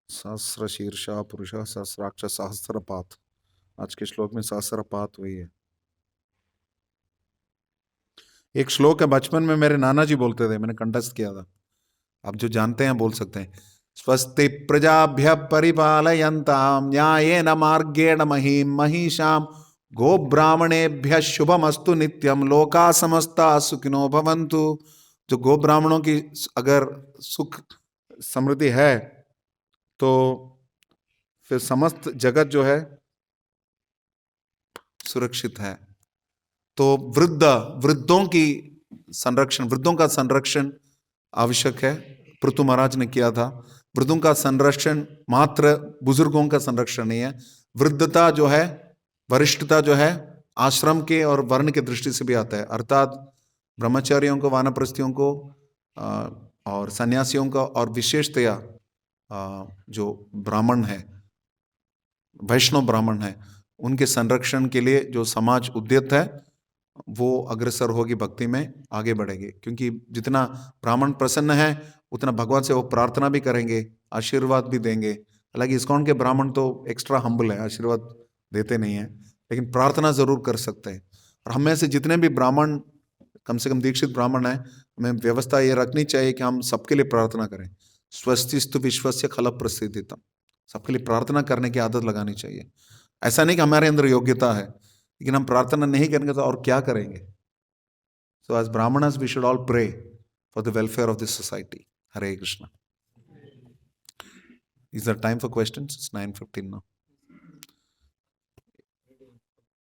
A: सहस्र शीर्षा पुरुष सहस्राक्ष सहस्रपात। आज के श्लोक में सहस्रपात वही है। एक श्लोक है, बचपन में मेरे नाना जी बोलते थे, मैंने कंठस्थ किया था। आप जो जानते हैं बोल सकते हैं। स्वस्ति प्रजाभ्य परिपालयन्तां न्यायेन मार्गेण महिषां गोब्राह्मणेभ्यः शुभमस्तु नित्यं लोका समस्ता सुखिनो भवन्तु। जो गो ब्राह्मणों की अगर सुख समृद्धि है तो फिर समस्त जगत जो है सुरक्षित है। तो वृद्धों की संरक्षण, वृद्धों का संरक्षण आवश्यक है। पृथु महाराज ने किया था। वृद्धों का संरक्षण मात्र बुजुर्गों का संरक्षण नहीं है। वृद्धता जो है, वरिष्ठता जो है, आश्रम के और वर्ण के दृष्टि से भी आता है। अर्थात ब्रह्मचारियों को, वानप्रस्थियों को और सन्यासियों का, और विशेषतया जो ब्राह्मण है, वैष्णव ब्राह्मण है, उनके संरक्षण के लिए जो समाज उद्यत है वो अग्रसर होगी, भक्ति में आगे बढ़ेगी। क्योंकि जितना ब्राह्मण प्रसन्न है उतना भगवान से वो प्रार्थना भी करेंगे, आशीर्वाद भी देंगे। हालांकि इस्कॉन के ब्राह्मण तो एक्स्ट्रा हम्बल है, आशीर्वाद देते नहीं है, लेकिन प्रार्थना जरूर कर सकते हैं। और हम में से जितने भी ब्राह्मण, कम से कम दीक्षित ब्राह्मण है, हमें व्यवस्था ये रखनी चाहिए कि हम सबके लिए प्रार्थना करें। स्वस्तिस्तु विश्वस्य खल प्रसिद्धितम, सबके लिए प्रार्थना करने की आदत लगानी चाहिए। ऐसा नहीं कि हमारे अंदर योग्यता है, लेकिन हम प्रार्थना नहीं करेंगे तो और क्या करेंगे। So as brahmanas we should all pray for the welfare of this society. Hare Krishna. Is the time for questions? It's 9:15 now.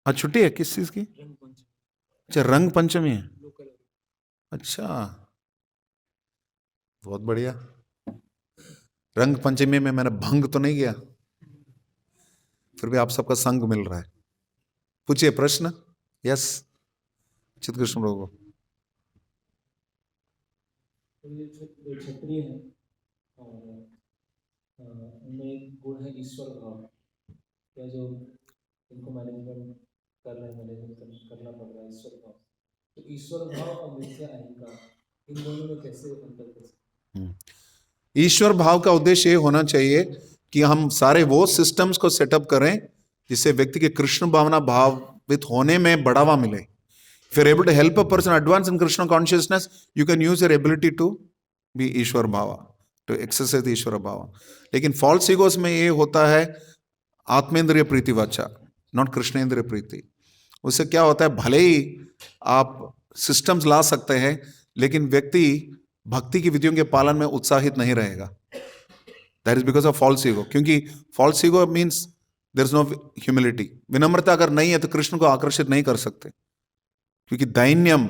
A: हाँ, छुट्टी है किस चीज की? अच्छा, रंग पंचमी है। अच्छा, बहुत बढ़िया। रंग पंचमी में मैंने भंग तो नहीं किया, फिर भी आप सबका संग मिल रहा है। पूछिए प्रश्न। यस, चित कृष्ण प्रभु।
B: जो क्षत्रिय है और उनमें एक गुण है ईश्वर भाव, या जो इनको मैनेजमेंट करना पड़ रहा है, ईश्वर भाव। तो ईश्वर भाव और मिथ्या अहंकार, इन दोनों में कैसे अंतर कर सकते?
A: ईश्वर भाव का उद्देश्य ये होना चाहिए कि हम सारे वो सिस्टम्स को सेटअप करें जिससे व्यक्ति के कृष्ण भावना भावित होने में बढ़ावा मिले। If you're able to help a person advance in Krishna consciousness, you can use your ability to be Ishwar Bhawa, to exercise the ईश्वर भावा। लेकिन false egos में ये होता है आत्मेंद्रिय प्रीति वाचा, नॉट कृष्णेंद्रिय प्रीति। उससे क्या होता है, भले ही आप सिस्टम्स ला सकते हैं, लेकिन व्यक्ति भक्ति की विधियों के पालन में उत्साहित नहीं रहेगा। That is because of false ego. क्योंकि false ego means there is no humility. विनम्रता अगर नहीं है तो कृष्ण को आकर्षित नहीं कर सकते। क्योंकि दैन्यम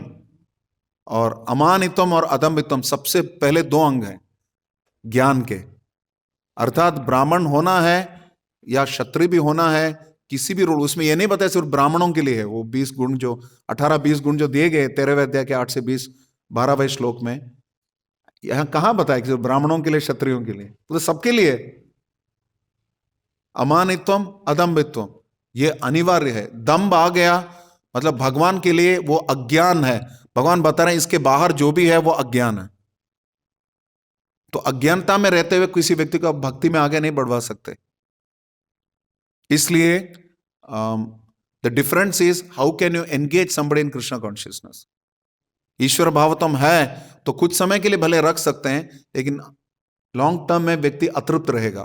A: और अमानित्वम और अदम्भित्वम सबसे पहले दो अंग हैं ज्ञान के। अर्थात ब्राह्मण होना है या क्षत्रिय भी होना है, किसी भी रूल, उसमें यह नहीं बताया सिर्फ ब्राह्मणों के लिए है। वो 20 गुण जो 18-20 गुण जो दिए गए 13वें अध्याय के 8 से 20 12वें श्लोक में, यहां कहां बताया कि सिर्फ ब्राह्मणों के लिए, क्षत्रियों के लिए? तो सबके लिए। अमानित्वम अदम्भित्वम ये अनिवार्य है। दम्भ आ गया मतलब भगवान के लिए वो अज्ञान है। भगवान बता रहे हैं इसके बाहर जो भी है वो अज्ञान है। तो अज्ञानता में रहते हुए किसी व्यक्ति को भक्ति में आगे नहीं बढ़वा सकते। इसलिए the difference is how can you engage somebody in Krishna consciousness. ईश्वर भावतम है तो कुछ समय के लिए भले रख सकते हैं, लेकिन लॉन्ग टर्म में व्यक्ति अतृप्त रहेगा,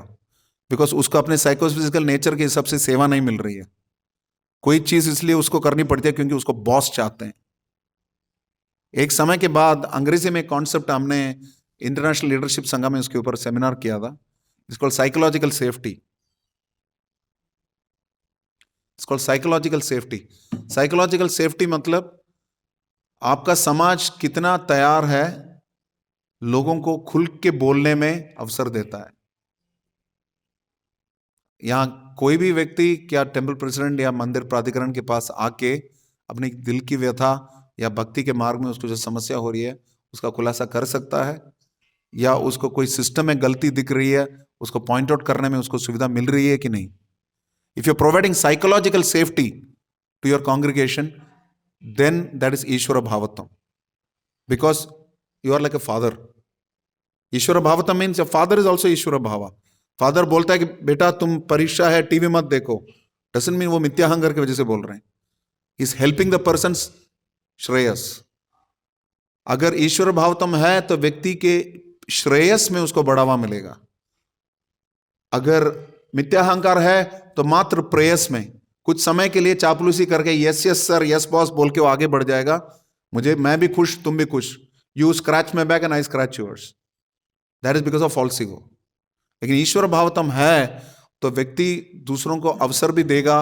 A: बिकॉज उसको अपने साइकोफिजिकल नेचर के हिसाब से सेवा नहीं मिल रही है। कोई चीज इसलिए उसको करनी पड़ती है क्योंकि उसको बॉस चाहते हैं। एक समय के बाद अंग्रेजी में कॉन्सेप्ट हमने इंटरनेशनल लीडरशिप संघ में उसके ऊपर सेमिनार किया था। It's called psychological safety. It's called psychological safety. Psychological safety मतलब आपका समाज कितना तैयार है लोगों को खुल के बोलने में अवसर देता है। यहां कोई भी व्यक्ति क्या टेम्पल प्रेसिडेंट या मंदिर प्राधिकरण के पास आके अपनी दिल की व्यथा या भक्ति के मार्ग में उसको जो समस्या हो रही है उसका खुलासा कर सकता है, या उसको कोई सिस्टम में गलती दिख रही है उसको पॉइंट आउट करने में उसको सुविधा मिल रही है कि नहीं। If you are providing psychological safety to your congregation, then that is Ishvara Bhavatam, because you are like a father. Ishvara Bhavatam means your father is also Ishvara Bhava. Father बोलता है कि बेटा तुम परीक्षा है टीवी मत देखो, doesn't mean वो मिथ्याहंकार की वजह से बोल रहे हैं। He is helping the person's Shreyas. अगर ईश्वर भावतम है तो व्यक्ति के श्रेयस में उसको बढ़ावा मिलेगा। अगर मिथ्याहंकार है तो मात्र प्रेयस में कुछ समय के लिए चापलूसी करके yes yes sir yes boss बोल के वो आगे बढ़ जाएगा, मैं भी खुश तुम भी खुश, you scratch my back and I scratch yours, that is because of false ego. लेकिन ईश्वर भावतम है तो व्यक्ति दूसरों को अवसर भी देगा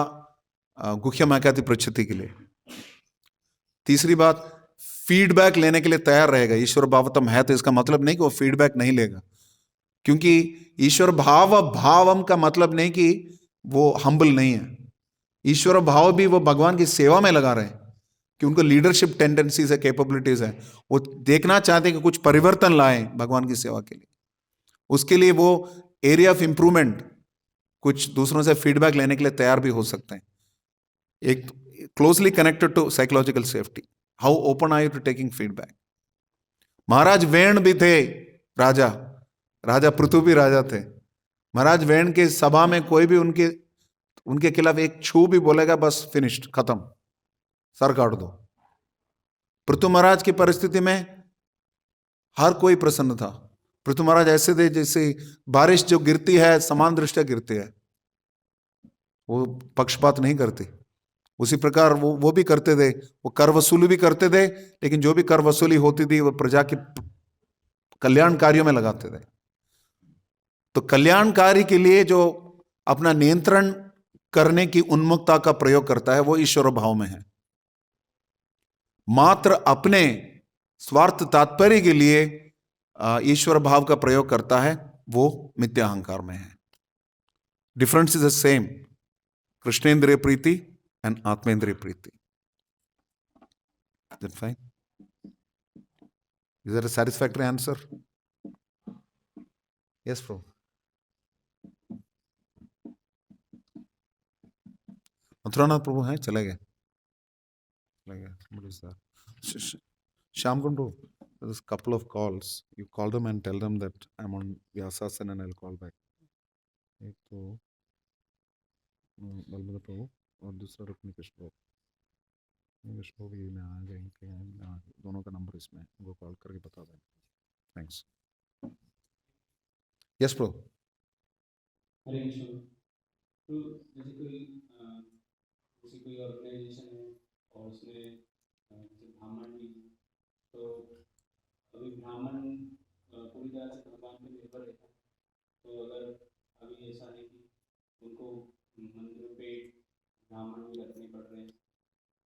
A: गुह्य मैकाति प्रचिति के लिए। तीसरी बात, फीडबैक लेने के लिए तैयार रहेगा। ईश्वर भावतम है तो इसका मतलब नहीं कि वो फीडबैक नहीं लेगा, क्योंकि ईश्वर भावम का मतलब नहीं कि वो हम्बल नहीं है। ईश्वर भाव भी वो भगवान की सेवा में लगा रहे हैं कि उनको लीडरशिप टेंडेंसीज है, कैपेबिलिटीज है, वो देखना चाहते हैं कि कुछ परिवर्तन लाएं भगवान की सेवा के लिए। उसके लिए वो एरिया ऑफ इंप्रूवमेंट कुछ दूसरों से फीडबैक लेने के लिए तैयार भी हो सकते हैं। एक closely connected to psychological safety, how open are you to taking feedback. Maharaj Vena भी थे, राजा पृथु भी राजा थे। महाराज वेण के सभा में कोई भी उनके खिलाफ एक छू भी बोलेगा, बस फिनिश्ड, खत्म, सर काट दो। पृथु महाराज की परिस्थिति में हर कोई प्रसन्न था। पृथु महाराज ऐसे थे जैसे बारिश जो गिरती है समान दृष्टिया गिरती है, वो पक्षपात नहीं करती। उसी प्रकार वो भी करते थे, वो कर वसूली भी करते थे, लेकिन जो भी कर वसूली होती थी वो प्रजा के कल्याण कार्यों में लगाते थे। तो कल्याणकारी के लिए जो अपना नियंत्रण करने की उन्मुखता का प्रयोग करता है वो ईश्वर भाव में है। मात्र अपने स्वार्थ तात्पर्य के लिए ईश्वर भाव का प्रयोग करता है वो मिथ्या अहंकार में है। डिफरेंस इज द सेम, कृष्णेंद्रिय प्रीति एंड आत्मेंद्रिय प्रीति। Is that fine? Is that a satisfactory answer? Yes, bro. Mathuranath Prabhu हैं, चले गए। Shyam Kundu, there's a couple of calls. You call them and tell them that I'm on Vyasasan and I'll call back. एक तो बलभद्र प्रभु और दूसरा रुक्मिणी कृष्ण प्रभु। विष्णु भी में आ जाएंगे, दोनों का नंबर इसमें, उनको कॉल करके बता दें। थैंक्स। यस प्रभु।
C: हरे कृष्ण। तो जैसे कोई ऑर्गेनाइजेशन है और उसमें जैसे ब्राह्मण भी, तो अभी ब्राह्मण पूरी तरह से भगवान पर निर्भर रहता है, तो अगर अभी ऐसा है कि उनको मंदिरों पे ब्राह्मण भी रखने पड़ रहे हैं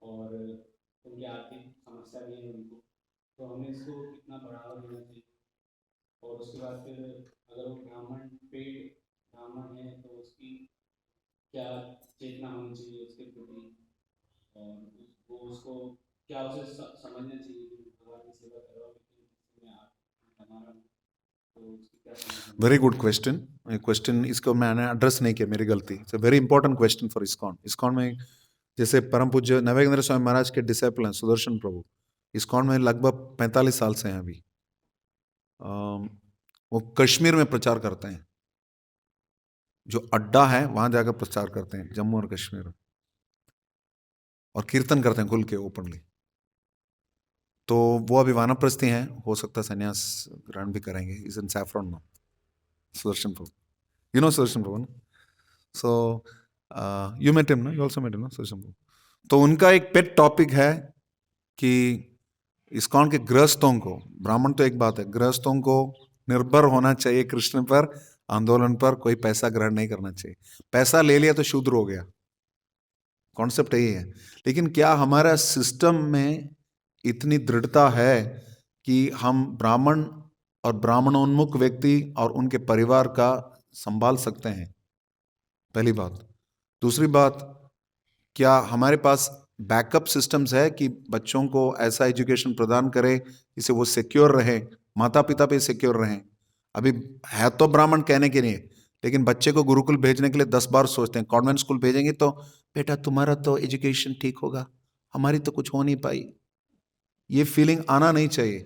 C: और उनकी आर्थिक समस्या भी है उनको, तो हमें इसको कितना बढ़ावा देना चाहिए? और उसके बाद फिर अगर वो ब्राह्मण है तो उसकी क्या चेतना होनी चाहिए उसके प्रति, और वो उसको क्या उसे समझना चाहिए कि भगवान की सेवा कर रहा हूँ लेकिन मैं आप बना रहा हूँ, तो उसकी क्या समझना?
A: Very good question. इसको मैंने एड्रेस नहीं किया, मेरी गलती। It's a very important question for ISKCON में जैसे परम पूज्य नवेंद्र स्वामी महाराज के डिसिपल हैं सुदर्शन प्रभु, इस्कॉन में लगभग 45 साल से हैं अभी। वो कश्मीर में प्रचार करते हैं, जो अड्डा है वहां जाकर प्रचार करते हैं, जम्मू और कश्मीर, और कीर्तन करते हैं खुल के ओपनली। तो वो अभी वानप्रस्थी हैं, हो सकता है संन्यास ग्रहण भी करेंगे। Is in saffron no, Sudarshan Prabhu, you know Sudarshan Prabhu, so you met him ना, यू आल्सो मेट हिम ना, सुदर्शन प्रभु। तो उनका एक पेट टॉपिक है कि इस्कॉन के गृहस्थों को, ब्राह्मण तो एक बात है, गृहस्थों को निर्भर होना चाहिए कृष्ण पर, आंदोलन पर, कोई पैसा ग्रहण नहीं करना चाहिए। पैसा ले लिया तो शूद्र हो गया, कॉन्सेप्ट यही है। लेकिन क्या हमारा सिस्टम में इतनी दृढ़ता है कि हम ब्राह्मण और ब्राह्मणोन्मुख व्यक्ति और उनके परिवार का संभाल सकते हैं? पहली बात। दूसरी बात, क्या हमारे पास बैकअप सिस्टम्स है कि बच्चों को ऐसा एजुकेशन प्रदान करें जिससे वो सिक्योर रहे, माता पिता पे सिक्योर रहें? अभी है तो ब्राह्मण कहने के लिए, लेकिन बच्चे को गुरुकुल भेजने के लिए 10 बार सोचते हैं। कॉन्वेंट स्कूल भेजेंगे तो बेटा तुम्हारा तो एजुकेशन ठीक होगा, हमारी तो कुछ हो नहीं पाई। ये फीलिंग आना नहीं चाहिए।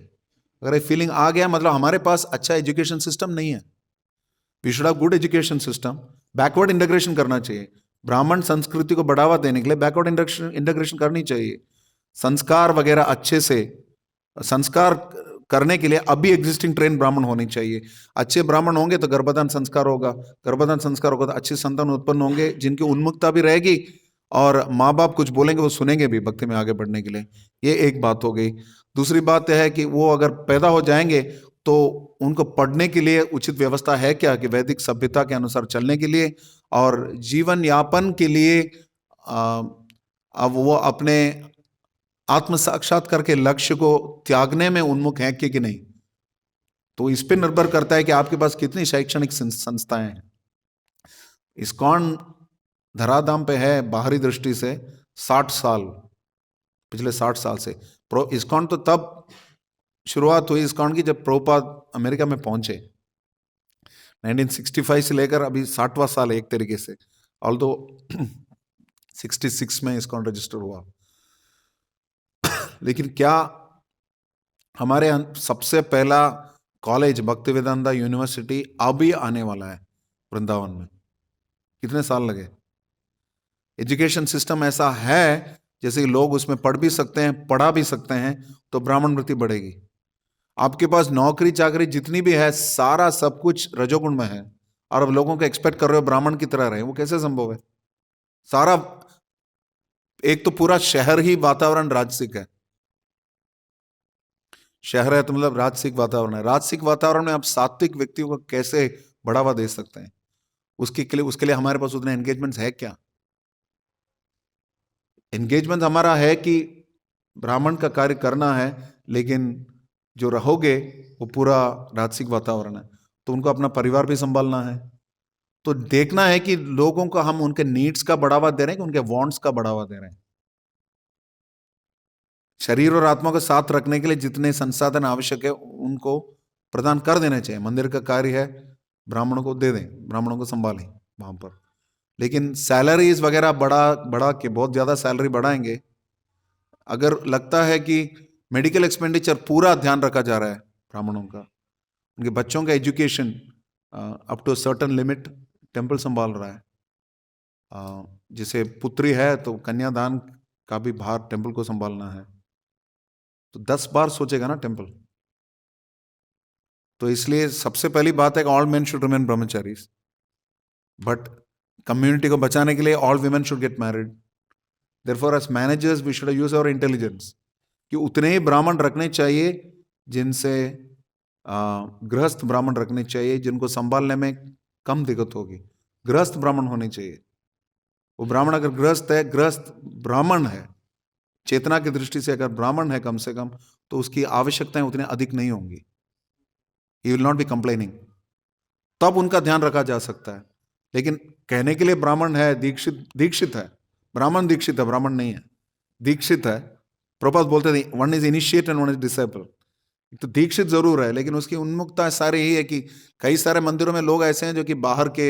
A: अगर ये फीलिंग आ गया मतलब हमारे पास अच्छा एजुकेशन सिस्टम नहीं है। We should have good education system. Backward integration करना चाहिए। ब्राह्मण संस्कृति को बढ़ावा देने के लिए बैकवर्ड इंटीग्रेशन करनी चाहिए। संस्कार वगैरह अच्छे से, संस्कार करने के लिए अभी एग्जिस्टिंग ट्रेन ब्राह्मण होने चाहिए। अच्छे ब्राह्मण होंगे तो गर्भधान संस्कार होगा, गर्भधान संस्कार होगा तो अच्छे संतान उत्पन्न होंगे जिनकी उन्मुखता भी रहेगी और माँ बाप कुछ बोलेंगे वो सुनेंगे भी भक्ति में आगे बढ़ने के लिए। ये एक बात हो गई। दूसरी बात यह है कि वो अगर पैदा हो जाएंगे तो उनको पढ़ने के लिए उचित व्यवस्था है क्या कि वैदिक सभ्यता के अनुसार चलने के लिए और जीवन यापन के लिए अब वो अपने आत्म साक्षात्कार के लक्ष्य को त्यागने में उन्मुख है कि नहीं। तो इस पे निर्भर करता है कि आपके पास कितनी शैक्षणिक संस्थाएं हैं। इस्कॉन धराधाम पे है बाहरी दृष्टि से 60 साल, पिछले 60 साल से। इस्कॉन तो तब शुरुआत हुई इस्कॉन की जब प्रभुपाद अमेरिका में पहुंचे 1965 से लेकर अभी 60वां साल है एक तरीके से, ऑल्दो 66 में इस्कॉन रजिस्टर हुआ। लेकिन क्या हमारे यहाँ सबसे पहला कॉलेज भक्तिवेदांता यूनिवर्सिटी अभी आने वाला है वृंदावन में। कितने साल लगे? एजुकेशन सिस्टम ऐसा है जैसे कि लोग उसमें पढ़ भी सकते हैं, पढ़ा भी सकते हैं, तो ब्राह्मण वृत्ति बढ़ेगी। आपके पास नौकरी चाकरी जितनी भी है सारा सब कुछ रजोगुण में है और अब लोगों को एक्सपेक्ट कर रहे हो ब्राह्मण की तरह रहे, वो कैसे संभव है? सारा एक तो पूरा शहर ही वातावरण राजसिक है। शहर है तो मतलब राजसिक वातावरण है। राजसिक वातावरण में आप सात्विक व्यक्तियों को कैसे बढ़ावा दे सकते हैं? उसके लिए हमारे पास उतने एंगेजमेंट्स है क्या? एंगेजमेंट हमारा है कि ब्राह्मण का कार्य करना है, लेकिन जो रहोगे वो पूरा राजसिक वातावरण है, तो उनको अपना परिवार भी संभालना है। तो देखना है कि लोगों को हम उनके नीड्स का बढ़ावा दे रहे हैं कि उनके वांट्स का बढ़ावा दे रहे हैं। शरीर और आत्मा को साथ रखने के लिए जितने संसाधन आवश्यक है उनको प्रदान कर देने चाहिए। मंदिर का कार्य है, ब्राह्मणों को दे दें, ब्राह्मणों को संभालें वहां पर। लेकिन सैलरीज वगैरह बढ़ा के बहुत ज्यादा सैलरी बढ़ाएंगे। अगर लगता है कि मेडिकल एक्सपेंडिचर पूरा ध्यान रखा जा रहा है ब्राह्मणों का, उनके बच्चों का education up to certain limit temple संभाल रहा है। जैसे पुत्री है तो कन्यादान का भी भार टेम्पल को संभालना है, तो 10 बार सोचेगा ना टेम्पल। तो इसलिए सबसे पहली बात है कि all men should remain brahmacharis, but community को बचाने के लिए all women should get married. Therefore as managers we should use our intelligence कि उतने ही ब्राह्मण रखने चाहिए जिनसे गृहस्थ ब्राह्मण रखने चाहिए जिनको संभालने में कम दिक्कत होगी। गृहस्थ ब्राह्मण होने चाहिए। वो ब्राह्मण अगर गृहस्थ है, गृहस्थ ब्राह्मण है, चेतना की दृष्टि से अगर ब्राह्मण है कम से कम, तो उसकी आवश्यकताएं उतनी अधिक नहीं होंगी। He will not B complaining. तब उनका ध्यान रखा जा सकता है। लेकिन कहने के लिए ब्राह्मण है, दीक्षित है, ब्राह्मण दीक्षित है, ब्राह्मण नहीं है, दीक्षित है। प्रभुपाद बोलते थे one is initiate and one is disciple. तो दीक्षित जरूर है, लेकिन उसकी उन्मुखता सारी यही है कि कई सारे मंदिरों में लोग ऐसे हैं जो कि बाहर के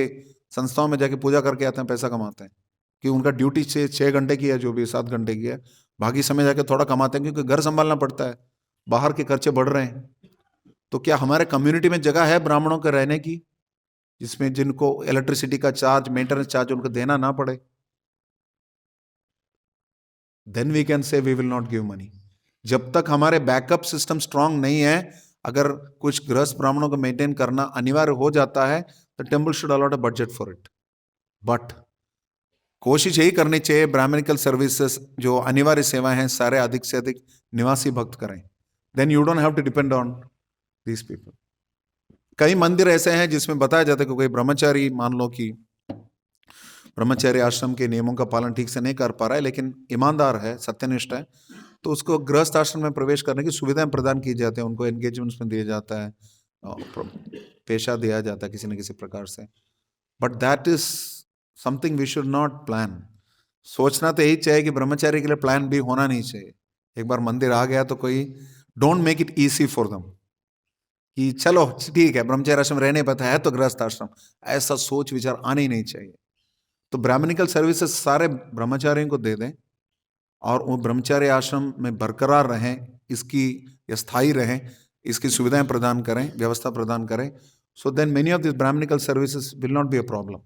A: संस्थाओं में जाके पूजा करके आते हैं, पैसा कमाते हैं, कि उनका ड्यूटी 6 घंटे की है, जो भी 7 घंटे की है, बाकी समय जाके थोड़ा कमाते हैं क्योंकि घर संभालना पड़ता है, बाहर के खर्चे बढ़ रहे हैं। तो क्या हमारे कम्युनिटी में जगह है ब्राह्मणों के रहने की, जिसमें जिनको इलेक्ट्रिसिटी का चार्ज, मेंटेनेंस चार्ज उनको देना ना पड़े? Then we can say we will not give money. जब तक हमारे बैकअप सिस्टम स्ट्रांग नहीं है, अगर कुछ गृहस्थ ब्राह्मणों को मेंटेन करना अनिवार्य हो जाता है तो temple should allot a budget for it. But कोशिश यही करनी चाहिए ब्राह्मणिकल सर्विसेज जो अनिवार्य सेवाएं हैं सारे अधिक से अधिक निवासी भक्त करें। Then you don't have to depend on these people. कई मंदिर ऐसे हैं जिसमें बताया जाता है कि कोई ब्रह्मचारी, मान लो कि ब्रह्मचर्य आश्रम के नियमों का पालन ठीक से नहीं कर पा रहा है, लेकिन ईमानदार है, सत्यनिष्ठ है, तो उसको गृहस्थ आश्रम में प्रवेश करने की सुविधाएं प्रदान की जाती हैं, उनको एंगेजमेंट्स में दिया जाता है, पेशा दिया जाता है किसी न किसी प्रकार से। But that is something we should not plan. सोचना तो यही चाहिए कि ब्रह्मचारी के लिए प्लान भी होना नहीं चाहिए। एक बार मंदिर आ गया तो कोई don't make it easy for them कि चलो ठीक है ब्रह्मचारी आश्रम रहने पता है तो गृहस्थ आश्रम, ऐसा सोच विचार आने ही नहीं चाहिए। तो ब्राह्मणिकल सर्विसेज सारे ब्रह्मचारियों को दे दें और वो ब्रह्मचार्य आश्रम में बरकरार रहें, इसकी स्थायी रहें, इसकी सुविधाएं प्रदान करें, व्यवस्था प्रदान करें। So then many of this brahminical services will not be a problem.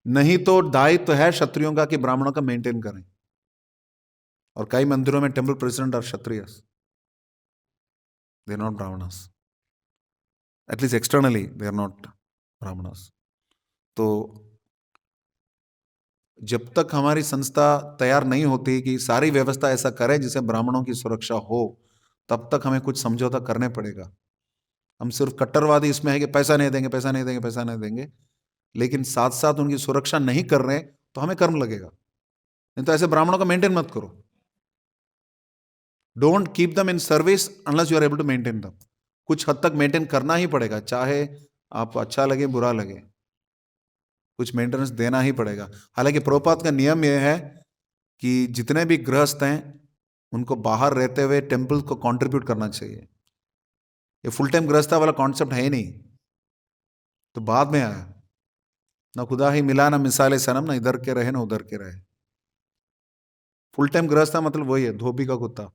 A: नहीं तो दायित्व है क्षत्रियों का कि ब्राह्मणों का मेंटेन करें, और कई मंदिरों में टेम्पल प्रेसिडेंट और क्षत्रिय। They are not Brahmanas. At least externally, they are not Brahmanas. तो जब तक हमारी संस्था तैयार नहीं होती कि सारी व्यवस्था ऐसा करे जिसे ब्राह्मणों की सुरक्षा हो, तब तक हमें कुछ समझौता करने पड़ेगा। हम सिर्फ कट्टरवादी इसमें है कि पैसा नहीं देंगे, पैसा नहीं देंगे, पैसा नहीं देंगे, लेकिन साथ साथ उनकी सुरक्षा नहीं कर रहे तो हमें कर्म लगेगा। नहीं तो ऐसे ब्राह्मणों का मेंटेन मत करो। Don't keep them in service unless you are able to maintain them. कुछ हद तक मेंटेन करना ही पड़ेगा, चाहे आपको अच्छा लगे बुरा लगे, कुछ मेंटेनेंस देना ही पड़ेगा। हालांकि प्रभुपाद का नियम यह है कि जितने भी गृहस्थ हैं उनको बाहर रहते हुए टेम्पल को कंट्रीब्यूट करना चाहिए। ये फुल टाइम गृहस्था वाला कॉन्सेप्ट है ही नहीं, तो बाद में आया। ना खुदा ही मिला ना मिसाले सनम, ना इधर के रहे ना उधर के रहे। फुल टाइम गृहस्था मतलब वही है, धोबी का कुत्ता।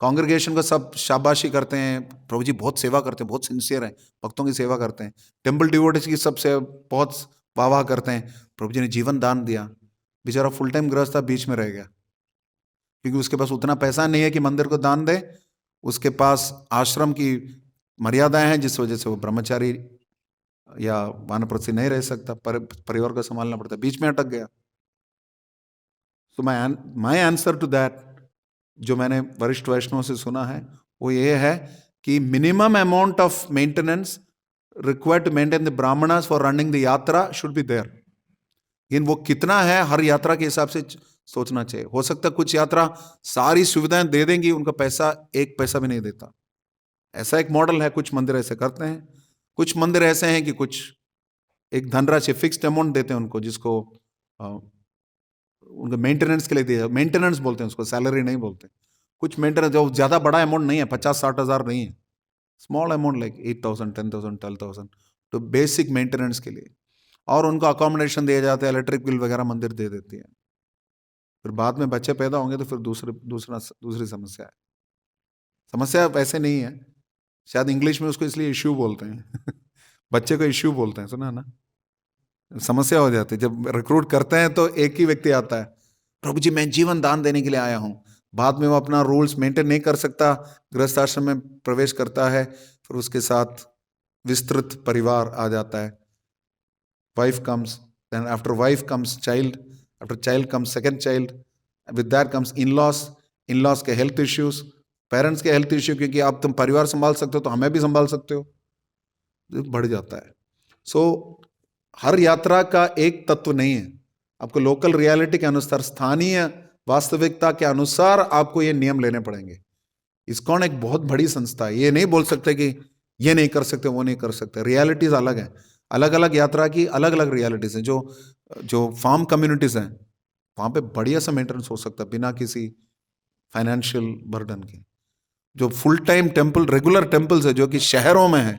A: कांग्रेगेशन को सब शाबाशी करते हैं, प्रभु जी बहुत सेवा करते हैं, बहुत सिंसियर हैं, भक्तों की सेवा करते हैं। टेम्पल डिवोटीज की सबसे बहुत वाह वाह करते हैं, प्रभु जी ने जीवन दान दिया। बेचारा फुल टाइम गृहस्था बीच में रह गया, क्योंकि उसके पास उतना पैसा नहीं है कि मंदिर को दान दे। उसके पास आश्रम की मर्यादाएं हैं, जिस वजह से वो ब्रह्मचारी या वानप्रस्थी नहीं रह सकता, परिवार को संभालना पड़ता, बीच में अटक गया। तो माई आंसर टू दैट, जो मैंने वरिष्ठ वैष्णव से सुना है, वो ये है कि minimum amount of maintenance required to maintain the brahmanas for running the yatra should be there. लेकिन वो कितना है, हर यात्रा के हिसाब से सोचना चाहिए। हो सकता है कुछ यात्रा सारी सुविधाएं दे देंगी, उनका पैसा एक पैसा भी नहीं देता, ऐसा एक मॉडल है। कुछ मंदिर ऐसे करते हैं, कुछ मंदिर ऐसे हैं कि कुछ एक धनराशि फिक्स्ड अमाउंट देते हैं उनको, जिसको उनके मेंटेनेंस के लिए दिया, मेंटेनेंस बोलते हैं उसको, सैलरी नहीं बोलते। कुछ मेंटेनेंस जो ज्यादा बड़ा अमाउंट नहीं है, 50-60 हजार नहीं है, स्मॉल अमाउंट लाइक 8,000, 10,000, 12,000 तो बेसिक मेंटेनेंस के लिए। और उनको अकोमोडेशन दिया जाता है, इलेक्ट्रिक बिल वगैरह मंदिर दे देती है। फिर बाद में बच्चे पैदा होंगे तो फिर दूसरी समस्या है। समस्या वैसे नहीं है, शायद इंग्लिश में उसको इसलिए इश्यू बोलते हैं बच्चे को इश्यू बोलते हैं, सुना ना। समस्या हो जाती है जब रिक्रूट करते हैं तो एक ही व्यक्ति आता है, प्रभु जी मैं जीवन दान देने के लिए आया हूं। बाद में वो अपना रूल्स मेंटेन नहीं कर सकता, गृहस्थ आश्रम में प्रवेश करता है, फिर उसके साथ विस्तृत परिवार आ जाता है। Wife comes, then after wife comes child, after child comes second child, with that comes in-laws, in-laws के हेल्थ इश्यूज, पेरेंट्स के हेल्थ इश्यू, क्योंकि आप तुम परिवार संभाल सकते हो तो हमें भी संभाल सकते हो, बढ़ जाता है। सो हर यात्रा का एक तत्व नहीं है, आपको लोकल रियलिटी के अनुसार, स्थानीय वास्तविकता के अनुसार आपको ये नियम लेने पड़ेंगे। इस्कॉन एक बहुत बड़ी संस्था है, ये नहीं बोल सकते कि ये नहीं कर सकते वो नहीं कर सकते। रियलिटीज अलग है, अलग अलग यात्रा की अलग अलग रियलिटीज हैं। जो फार्म कम्युनिटीज हैं वहां पे बढ़िया सा मेंटेनेंस हो सकता है बिना किसी फाइनेंशियल बर्डन के। जो full time temple, regular temples है जो कि शहरों में है,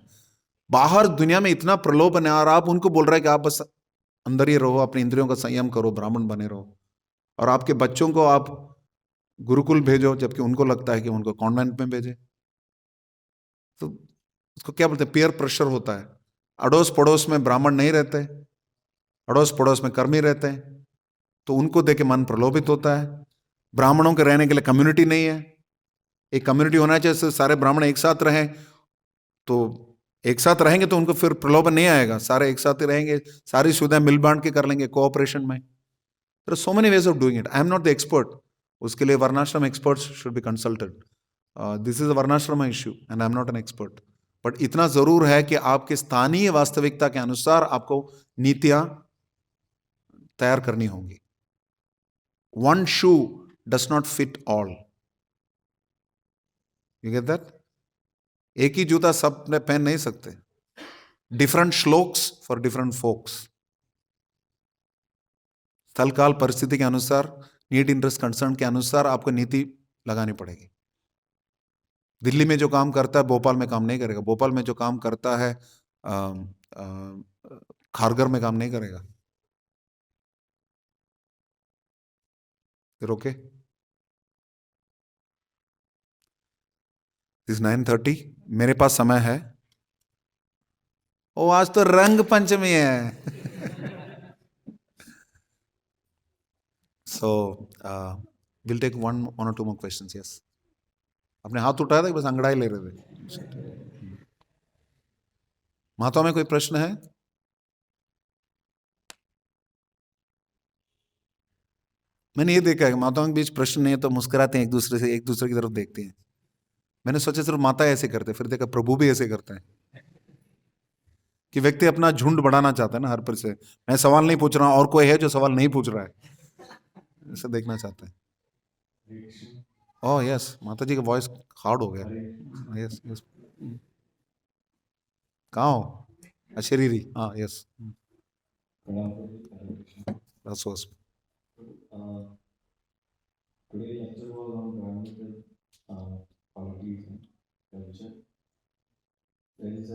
A: बाहर दुनिया में इतना प्रलोभन है, और आप उनको बोल रहे हैं कि आप बस अंदर ही रहो, अपने इंद्रियों का संयम करो, ब्राह्मण बने रहो, और आपके बच्चों को आप गुरुकुल भेजो, जबकि उनको लगता है कि उनको कॉन्वेंट में भेजे। तो उसको क्या बोलते हैं, पीयर प्रेशर होता है। अड़ोस पड़ोस में ब्राह्मण नहीं रहते, अड़ोस पड़ोस में कर्मी रहते हैं, तो उनको देख के मन प्रलोभित होता है। ब्राह्मणों के रहने के लिए कम्युनिटी नहीं है, एक कम्युनिटी होना चाहिए, सारे ब्राह्मण एक साथ रहें, तो एक साथ रहेंगे तो उनको फिर प्रलोभन नहीं आएगा, सारे एक साथ ही रहेंगे, सारी सुविधाएं मिल बांट के कर लेंगे कोऑपरेशन में। There are so many ways of doing it. I am not the expert, उसके लिए varnashrama experts should be consulted. This is a varnashrama issue and I am not an expert, but इतना जरूर है कि आपके स्थानीय वास्तविकता के अनुसार आपको नीतियां तैयार करनी होंगी। One shoe does not fit all, you get that? एक ही जूता सब ने पहन नहीं सकते। Different shlokas for different folks. स्थल काल परिस्थिति के अनुसार, नीड इंटरेस्ट कंसर्न के अनुसार आपको नीति लगानी पड़ेगी। दिल्ली में जो काम करता है भोपाल में काम नहीं करेगा, भोपाल में जो काम करता है खारगर में काम नहीं करेगा। फिर ओके, इस 9:30 मेरे पास समय है। ओ आज तो रंग पंचमी है so we'll take one or two more questions. Yes. अपने हाथ उठाया था कि बस अंगड़ाई ले रहे थे? माताओं में कोई प्रश्न है? मैंने ये देखा है कि माताओं के बीच प्रश्न नहीं है तो मुस्कुराते हैं, एक दूसरे की तरफ देखते हैं। मैंने सोचा सिर्फ माता ऐसे करते, फिर देखा प्रभु भी ऐसे करता है कि व्यक्ति अपना झुंड बढ़ाना चाहता है ना हर पर से। मैं सवाल नहीं पूछ रहा हूं और कोई है जो सवाल नहीं पूछ रहा है, ऐसा देखना चाहता है। ओह यस, माता जी का वॉइस हार्ड हो गया। यस यस, कहाँ हो? अशरीरी, हाँ yes. रसोस।
D: Today lecture was on environmental qualities and culture. There is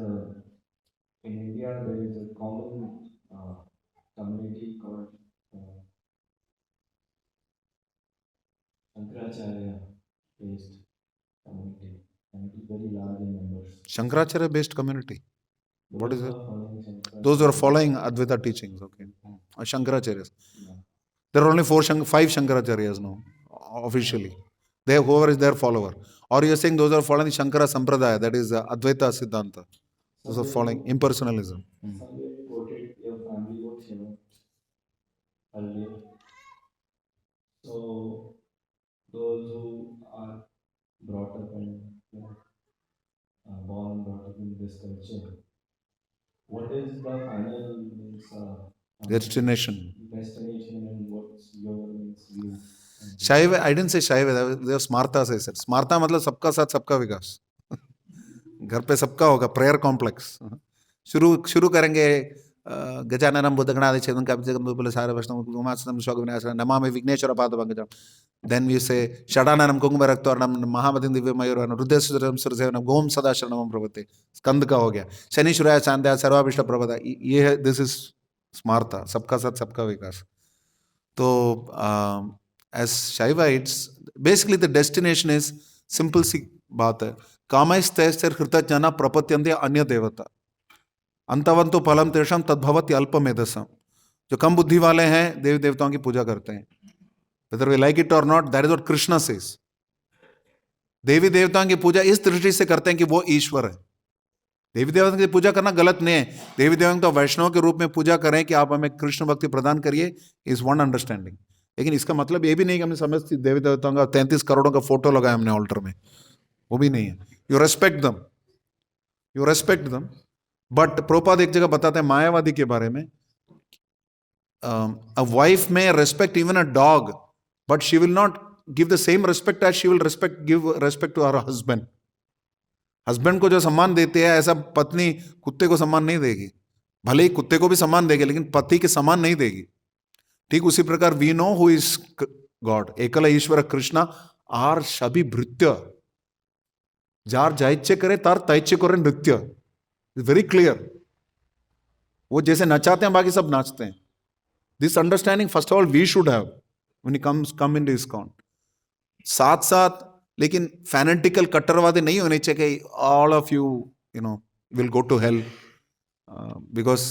D: in India there is a common community called Shankaracharya based community, and it is very large in numbers.
A: Shankaracharya based community. What is it?
D: Shankaracharya.
A: Those who are following Advaita teachings, okay. Shankaracharyas.
D: Yeah.
A: There are only 5 Shankaracharyas now, officially. Whoever is their follower. Or you're saying those are following Shankara Sampradaya, that is Advaita Siddhanta. Those are following impersonalism.
D: Somewhere you quoted your family votes, earlier. So those who are brought up and born and brought up in this culture, what is the final
A: Destination.
D: and what's your view?
A: Shaiva, I didn't say Shaiva, they have Smartas I said. Smarta मतलब सबका साथ सबका विकास। घर पे सबका होगा, prayer complex. शुरू करेंगे गजाननम बुद्धगणादि छेदन कापितकं सार वैष्णव उमासनम शोक विनाशनम Namami Vighneshwar पादपंकजम। Then we say षडाननम कुंकुम रक्तवर्णम महामतिं Divya मयूरवर्णम रुद्रस्वरम सुरसेवनम गोम सदा शरणम प्रपत्ते। स्कंद का हो गया। शनिश्चराय चांद्या सर्वाभिष्ट प्रपदा, ये है, दिस इज स्मार्ता, सबका साथ सबका विकास। तो as Shaivites, basically the destination is simple सी बात है, कामैस्तैश्चर हृतजना प्रपत्यन्ते अन्य देवता अंतवंतो फलम तेषां तद्भवति अल्पमेधसम। जो कम बुद्धि वाले हैं देवी देवताओं की पूजा करते हैं, whether we like it or not, that is what Krishna says. देवी देवताओं की पूजा इस दृष्टि से करते हैं कि वो ईश्वर है। देवी देवताओं की पूजा करना गलत नहीं है, देवी देवताओं को वैष्णव के रूप में पूजा करें कि आप हमें कृष्ण भक्ति प्रदान करिए, इज वन अंडरस्टैंडिंग। लेकिन इसका मतलब ये भी नहीं कि हमने समस्त देवी देवताओं का 33 करोड़ों का फोटो लगाया हमने ऑल्टर में, वो भी नहीं है। यू रेस्पेक्ट दम, बट प्रभुपाद एक जगह बताते हैं मायावादी के बारे में, a wife may respect even a dog, but she will not give the same respect as she will give respect to her husband. Husband को जो सम्मान देते हैं ऐसा पत्नी कुत्ते को सम्मान नहीं देगी। भले ही कुत्ते को भी सम्मान देगी लेकिन पति के सम्मान नहीं देगी। ठीक उसी प्रकार we know who is God, एकल ईश्वर कृष्ण आर सभी भृत्य, जार जाइच्य करे तार तैच्य करे नृत्य, वेरी क्लियर। वो जैसे नचाते हैं बाकी सब नाचते हैं। This understanding first of all we should have when he come in this count. साथ साथ लेकिन फैनेटिकल कट्टरवादी नहीं होने चाहिए कि all of you will go to hell, because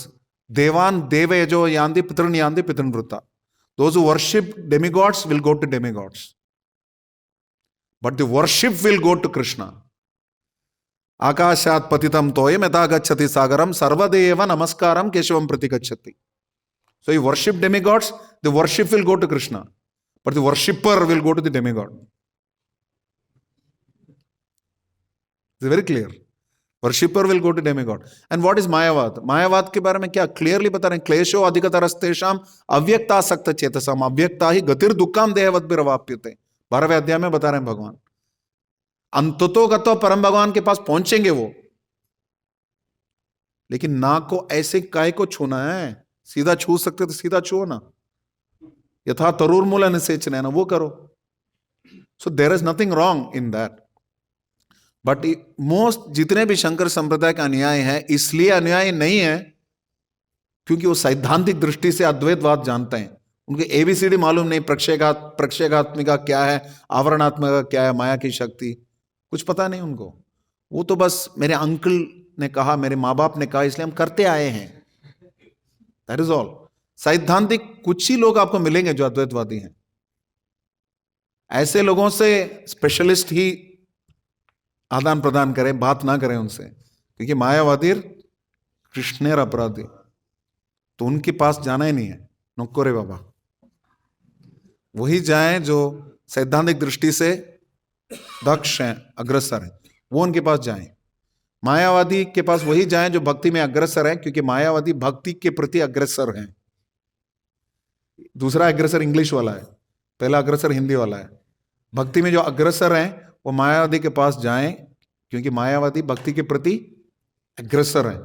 A: देवान देव यजो यान्ति पितृन यान्ति पितृनवृत्ता। Those who worship demigods will go to demigods, but the worship will go to Krishna. आकाशात् पतितं तोयं यथा गच्छति सागरं सर्वदेव नमस्कारं केशवं प्रति गच्छति। So you worship demigods, the worship will go to Krishna, but the worshipper will go to the demigod. It's very clear. Worshipper will go to demigod. And what is Mayavad? Mayavad के बारे में क्या clearly बता रहे हैं? क्लेशो अधिकतरस्तेषाम अव्यक्तासक्त चेतसाम अव्यक्ता ही गतिर दुक्काम देहवद्भिरवाप्यते। 12वें अध्याय में बता रहे हैं भगवान। अंततोगतो परम भगवान के पास पहुंचेंगे वो, लेकिन नाक को ऐसे काय को छूना है? सीधा छू सकते तो सीधा छुओ ना, यथा तरुर्मूल निषेचन है ना, वो करो। So there is nothing wrong in that, but most जितने भी शंकर संप्रदाय का अनुयायी है, इसलिए अनुयायी नहीं है क्योंकि वो सैद्धांतिक दृष्टि से अद्वैतवाद जानते हैं। उनके एबीसीडी मालूम नहीं, प्रक्षेगात्मिका क्या है, आवरणात्मिका क्या है, माया की शक्ति कुछ पता नहीं उनको। वो तो बस मेरे अंकल ने कहा, मेरे माँ बाप ने कहा, इसलिए हम करते आए हैं, दैट इज ऑल। सैद्धांतिक कुछ ही लोग आपको मिलेंगे जो अद्वैतवादी हैं। ऐसे लोगों से स्पेशलिस्ट ही आदान प्रदान करें, बात ना करें उनसे, क्योंकि मायावादी कृष्णेर अपराधी, तो उनके पास जाना ही नहीं है। नुक्को रे बाबा, वही जाएं जो सैद्धांतिक दृष्टि से दक्ष हैं, अग्रसर हैं, वो उनके पास जाएं। मायावादी के पास वही जाएं जो भक्ति में अग्रसर है, क्योंकि मायावादी भक्ति के प्रति अग्रसर हैं। दूसरा अग्रसर इंग्लिश वाला है, पहला अग्रसर हिंदी वाला है। भक्ति में जो अग्रसर हैं वो मायावादी के पास जाएं, क्योंकि मायावादी भक्ति के प्रति अग्रसर हैं।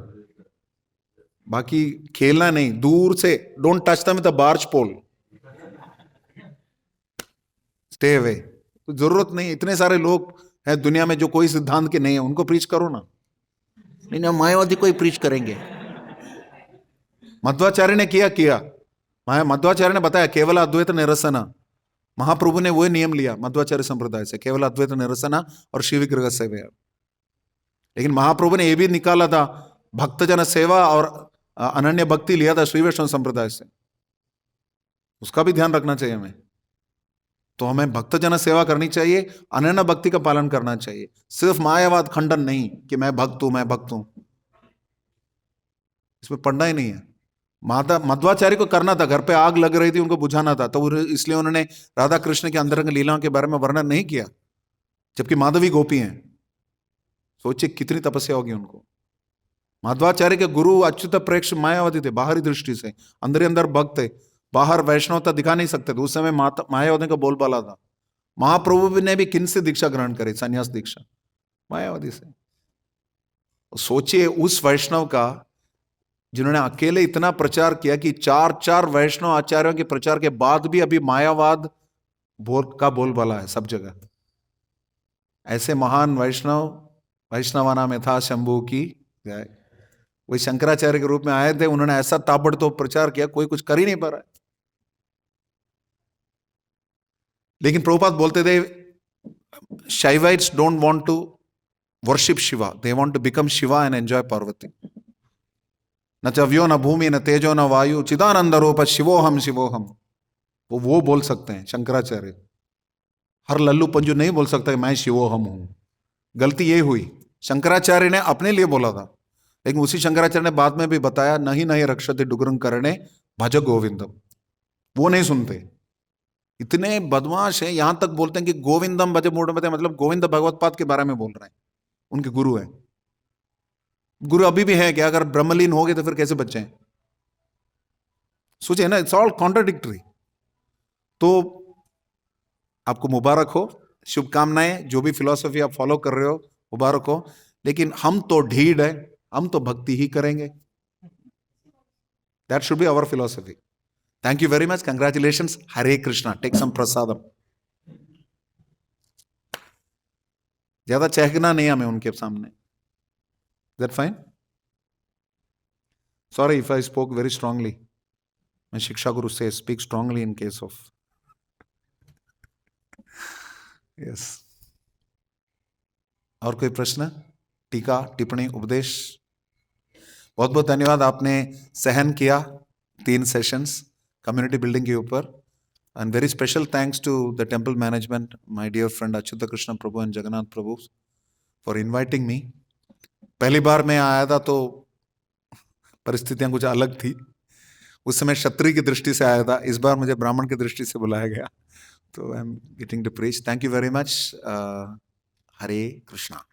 A: बाकी खेलना नहीं, दूर से, don't touch them with the barge pole, stay away. जरूरत नहीं, इतने सारे लोग हैं दुनिया में जो कोई सिद्धांत के नहीं है, उनको प्रीच करो ना। नहीं ना, मायावादी को ही प्रीच करेंगे। मध्वाचार्य ने किया मध्वाचार्य ने बताया केवल अद्वैत निरसना। महाप्रभु ने वही नियम लिया मध्वाचार्य संप्रदाय से, केवल अद्वैत निरसना और शिव विग्रह सेवा। लेकिन महाप्रभु ने यह भी निकाला था भक्तजन सेवा और अनन्य भक्ति लिया था श्री वैष्णव संप्रदाय से, उसका भी ध्यान रखना चाहिए हमें। तो हमें भक्तजन सेवा करनी चाहिए, अनन्य भक्ति का पालन करना चाहिए, सिर्फ मायावाद खंडन नहीं कि मैं भक्त हूं, इसमें पढ़ना ही नहीं है। मध्वाचार्य को करना था, घर पे आग लग रही थी, उनको बुझाना था, तो इसलिए उन्होंने राधा कृष्ण के अंतरंग लीलाओं के बारे में वर्णन नहीं किया, जबकि माधवी गोपी हैं। सोचिए कितनी तपस्या होगी उनको। मध्वाचार्य के गुरु अच्युत प्रेक्ष मायावादी थे, बाहरी दृष्टि से, अंदर ही अंदर भक्त थे, बाहर वैष्णवता दिखा नहीं सकते थे। उस समय मायावादी का बोलबाला था। महाप्रभु ने भी किन से दीक्षा ग्रहण करी, संन्यास दीक्षा, मायावादी से। सोचिए उस वैष्णव का जिन्होंने अकेले इतना प्रचार किया कि 4 वैष्णव आचार्यों के प्रचार के बाद भी अभी मायावाद बोलबाला है सब जगह। ऐसे महान वैष्णवाना में था शंभू की जय। वही शंकराचार्य के रूप में आए थे, उन्होंने ऐसा ताबड़तोड़ प्रचार किया, कोई कुछ कर ही नहीं पा रहा है। लेकिन प्रभुपाद बोलते थे Shaivites don't want to worship Shiva, they want to become Shiva and enjoy Parvati. न चव्यो न भूमि न तेजो न वायु चिदानंद रूप शिवोहम शिवोहम, वो बोल सकते हैं शंकराचार्य। हर लल्लू पंजू नहीं बोल सकता कि मैं शिवोहम हूं। गलती ये हुई, शंकराचार्य ने अपने लिए बोला था, लेकिन उसी शंकराचार्य ने बाद में भी बताया नहीं रक्षते डुगरं करणे भज गोविंदम, वो नहीं सुनते। इतने बदमाश हैं, यहां तक बोलते हैं कि गोविंदम भज मूढ़मते, मतलब गोविंद भगवतपाद के बारे में बोल रहे हैं, उनके गुरु हैं। गुरु अभी भी है कि अगर ब्रह्मलीन हो गए तो फिर कैसे बच्चे हैं? सोचिए ना, इट्स ऑल कॉन्ट्राडिक्टरी। तो आपको मुबारक हो, शुभकामनाएं, जो भी फिलॉसफी आप फॉलो कर रहे हो मुबारक हो। लेकिन हम तो ढीठ है, हम तो भक्ति ही करेंगे। That should be our philosophy. Thank you very much, congratulations. Hare Krishna. Take some prasadam. ज्यादा चहकना नहीं हमें उनके सामने। Is that fine? Sorry if I spoke very strongly. My Shiksha Guru says speak strongly in case of. Yes. और कोई प्रश्न, टीका, टिप्पणी, उपदेश? बहुत बहुत धन्यवाद, आपने सहन किया 3 सेशंस कम्युनिटी बिल्डिंग के ऊपर। And very special thanks to the temple management, my dear friend Achyut Krishna Prabhu and Jagannath Prabhu for inviting me. पहली बार मैं आया था तो परिस्थितियां कुछ अलग थी, उस समय क्षत्रिय की दृष्टि से आया था, इस बार मुझे ब्राह्मण की दृष्टि से बुलाया गया, तो I am getting to preach. Thank you very much. Hare Krishna.